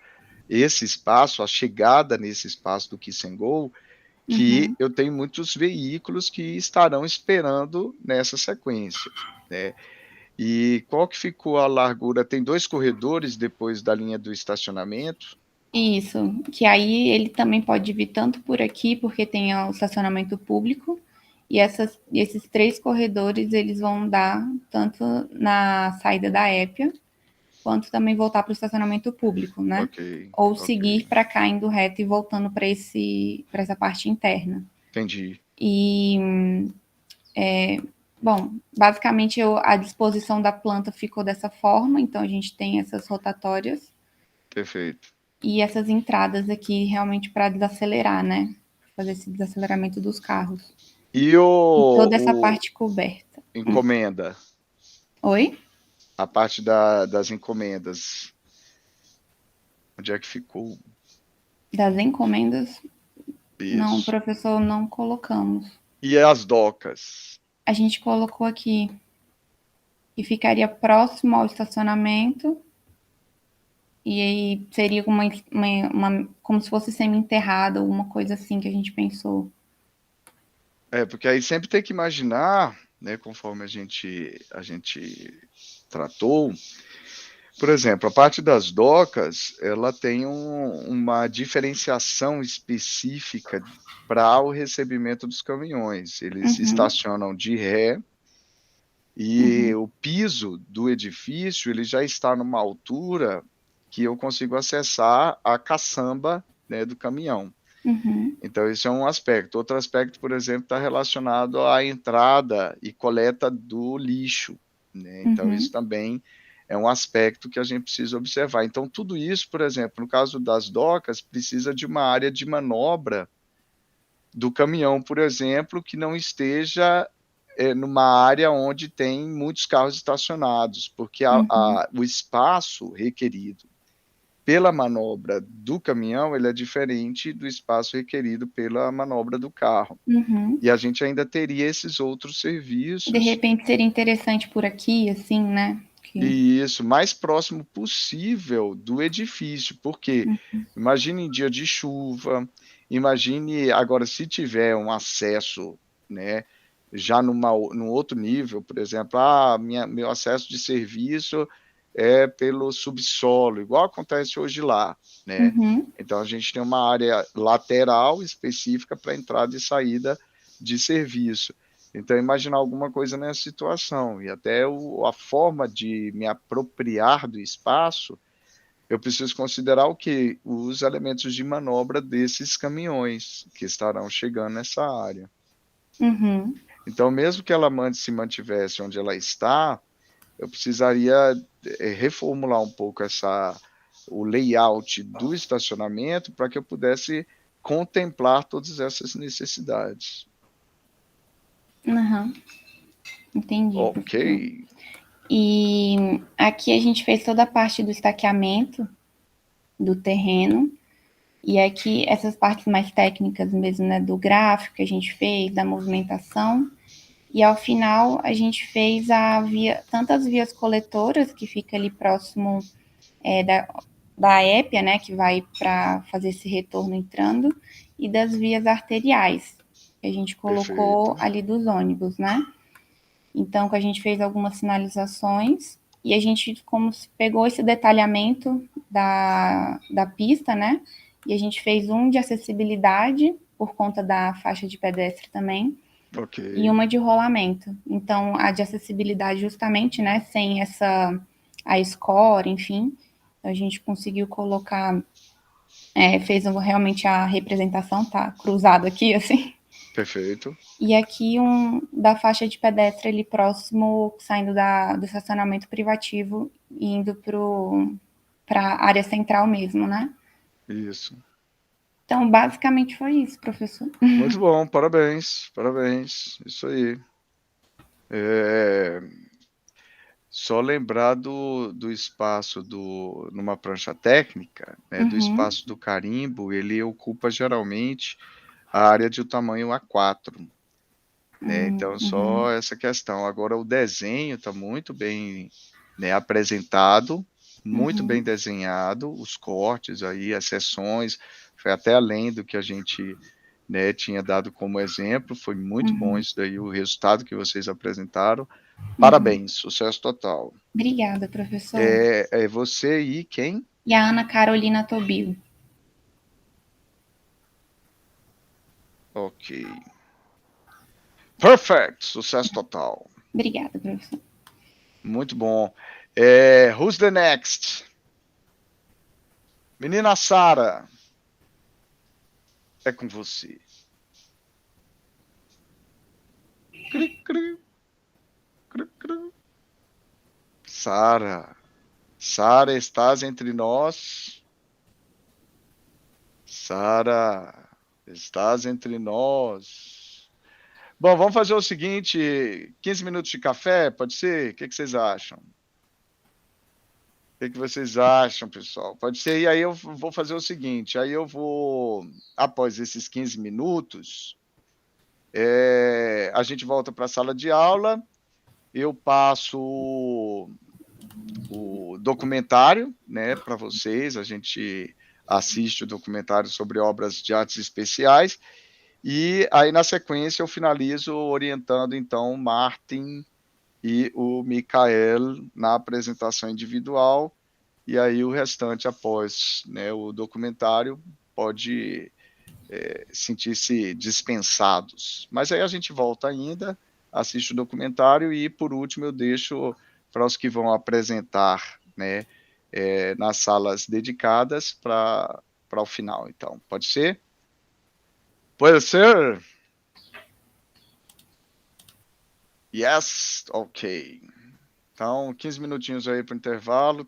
esse espaço, a chegada nesse espaço do Kiss and Go, que eu tenho muitos veículos que estarão esperando nessa sequência, né? E qual que ficou a largura? Tem 2 corredores depois da linha do estacionamento? Isso, que aí ele também pode vir tanto por aqui, porque tem o estacionamento público, e esses 3 corredores, eles vão dar tanto na saída da Épia, quanto também voltar para o estacionamento público, né? Ou seguir para cá, indo reto e voltando para essa parte interna. Entendi. E, bom, basicamente a disposição da planta ficou dessa forma, então a gente tem essas rotatórias. Perfeito. E essas entradas aqui realmente para desacelerar, né? Fazer esse desaceleramento dos carros. E toda essa parte coberta. Encomenda. Oi? A parte das encomendas. Onde é que ficou? Das encomendas? Isso. Não, professor, não colocamos. E as docas? A gente colocou aqui. E ficaria próximo ao estacionamento. E aí seria como se fosse semi-enterrada, alguma coisa assim que a gente pensou. Porque aí sempre tem que imaginar, né, conforme a gente tratou, por exemplo, a parte das docas, ela tem uma diferenciação específica para o recebimento dos caminhões. Eles estacionam de ré, e o piso do edifício ele já está numa altura que eu consigo acessar a caçamba, né, do caminhão. Então, esse é um aspecto. Outro aspecto, por exemplo, está relacionado à entrada e coleta do lixo, né? Então, isso também é um aspecto que a gente precisa observar. Então, tudo isso, por exemplo, no caso das docas, precisa de uma área de manobra do caminhão, por exemplo, que não esteja numa área onde tem muitos carros estacionados, porque o espaço requerido pela manobra do caminhão, ele é diferente do espaço requerido pela manobra do carro. E a gente ainda teria esses outros serviços. De repente seria interessante por aqui, assim, né? E isso, mais próximo possível do edifício, porque imagine em dia de chuva, imagine agora se tiver um acesso, né, já num outro nível, por exemplo, meu acesso de serviço é pelo subsolo, igual acontece hoje lá, né? Então a gente tem uma área lateral específica para entrada e saída de serviço. Então, imaginar alguma coisa nessa situação, e até a forma de me apropriar do espaço, eu preciso considerar o quê? Os elementos de manobra desses caminhões que estarão chegando nessa área. Então, mesmo que ela se mantivesse onde ela está, eu precisaria reformular um pouco o layout do estacionamento para que eu pudesse contemplar todas essas necessidades. Entendi. Ok. E aqui a gente fez toda a parte do estaqueamento do terreno, e aqui essas partes mais técnicas mesmo, né, do gráfico que a gente fez, da movimentação, e ao final a gente fez tantas vias coletoras que fica ali próximo da épia, né, que vai para fazer esse retorno entrando, e das vias arteriais, que a gente colocou ali dos ônibus, né? Então, que a gente fez algumas sinalizações, e a gente pegou esse detalhamento da pista, né? E a gente fez um de acessibilidade, por conta da faixa de pedestre também, e uma de rolamento. Então, a de acessibilidade justamente, né, sem a score, enfim, a gente conseguiu colocar, fez realmente a representação, tá cruzado aqui, assim. Perfeito. E aqui da faixa de pedestre ali próximo, saindo do estacionamento privativo e indo para a área central mesmo, né? Isso. Então, basicamente foi isso, professor. Muito bom, parabéns, isso aí. Só lembrar do espaço numa prancha técnica, né, do espaço do carimbo, ele ocupa geralmente a área de tamanho A4, né? Então, só essa questão. Agora, o desenho está muito bem, né, apresentado, muito bem desenhado, os cortes aí, as seções, foi até além do que a gente, né, tinha dado como exemplo, foi muito bom isso daí, o resultado que vocês apresentaram. Parabéns, sucesso total. Obrigada, professor. É você e quem? E a Ana Carolina Tobio. Ok. Perfect, sucesso total. Obrigada, professor. Muito bom. Who's the next? Menina Sara, é com você. Sara, estás entre nós? Sara, estás entre nós? Bom, vamos fazer o seguinte, 15 minutos de café, pode ser? O que vocês acham? O que vocês acham, pessoal? Pode ser, e aí eu vou fazer o seguinte, aí eu vou, após esses 15 minutos, a gente volta para a sala de aula, eu passo o documentário, né, para vocês, a gente assiste o documentário sobre obras de artes especiais, e aí na sequência eu finalizo orientando então o Martin e o Mikael na apresentação individual, e aí o restante após, né, o documentário pode sentir-se dispensados. Mas aí a gente volta ainda, assiste o documentário e por último eu deixo para os que vão apresentar, né, nas salas dedicadas para o final. Então, pode ser? Pode ser? Yes? Ok. Então, 15 minutinhos aí para o intervalo.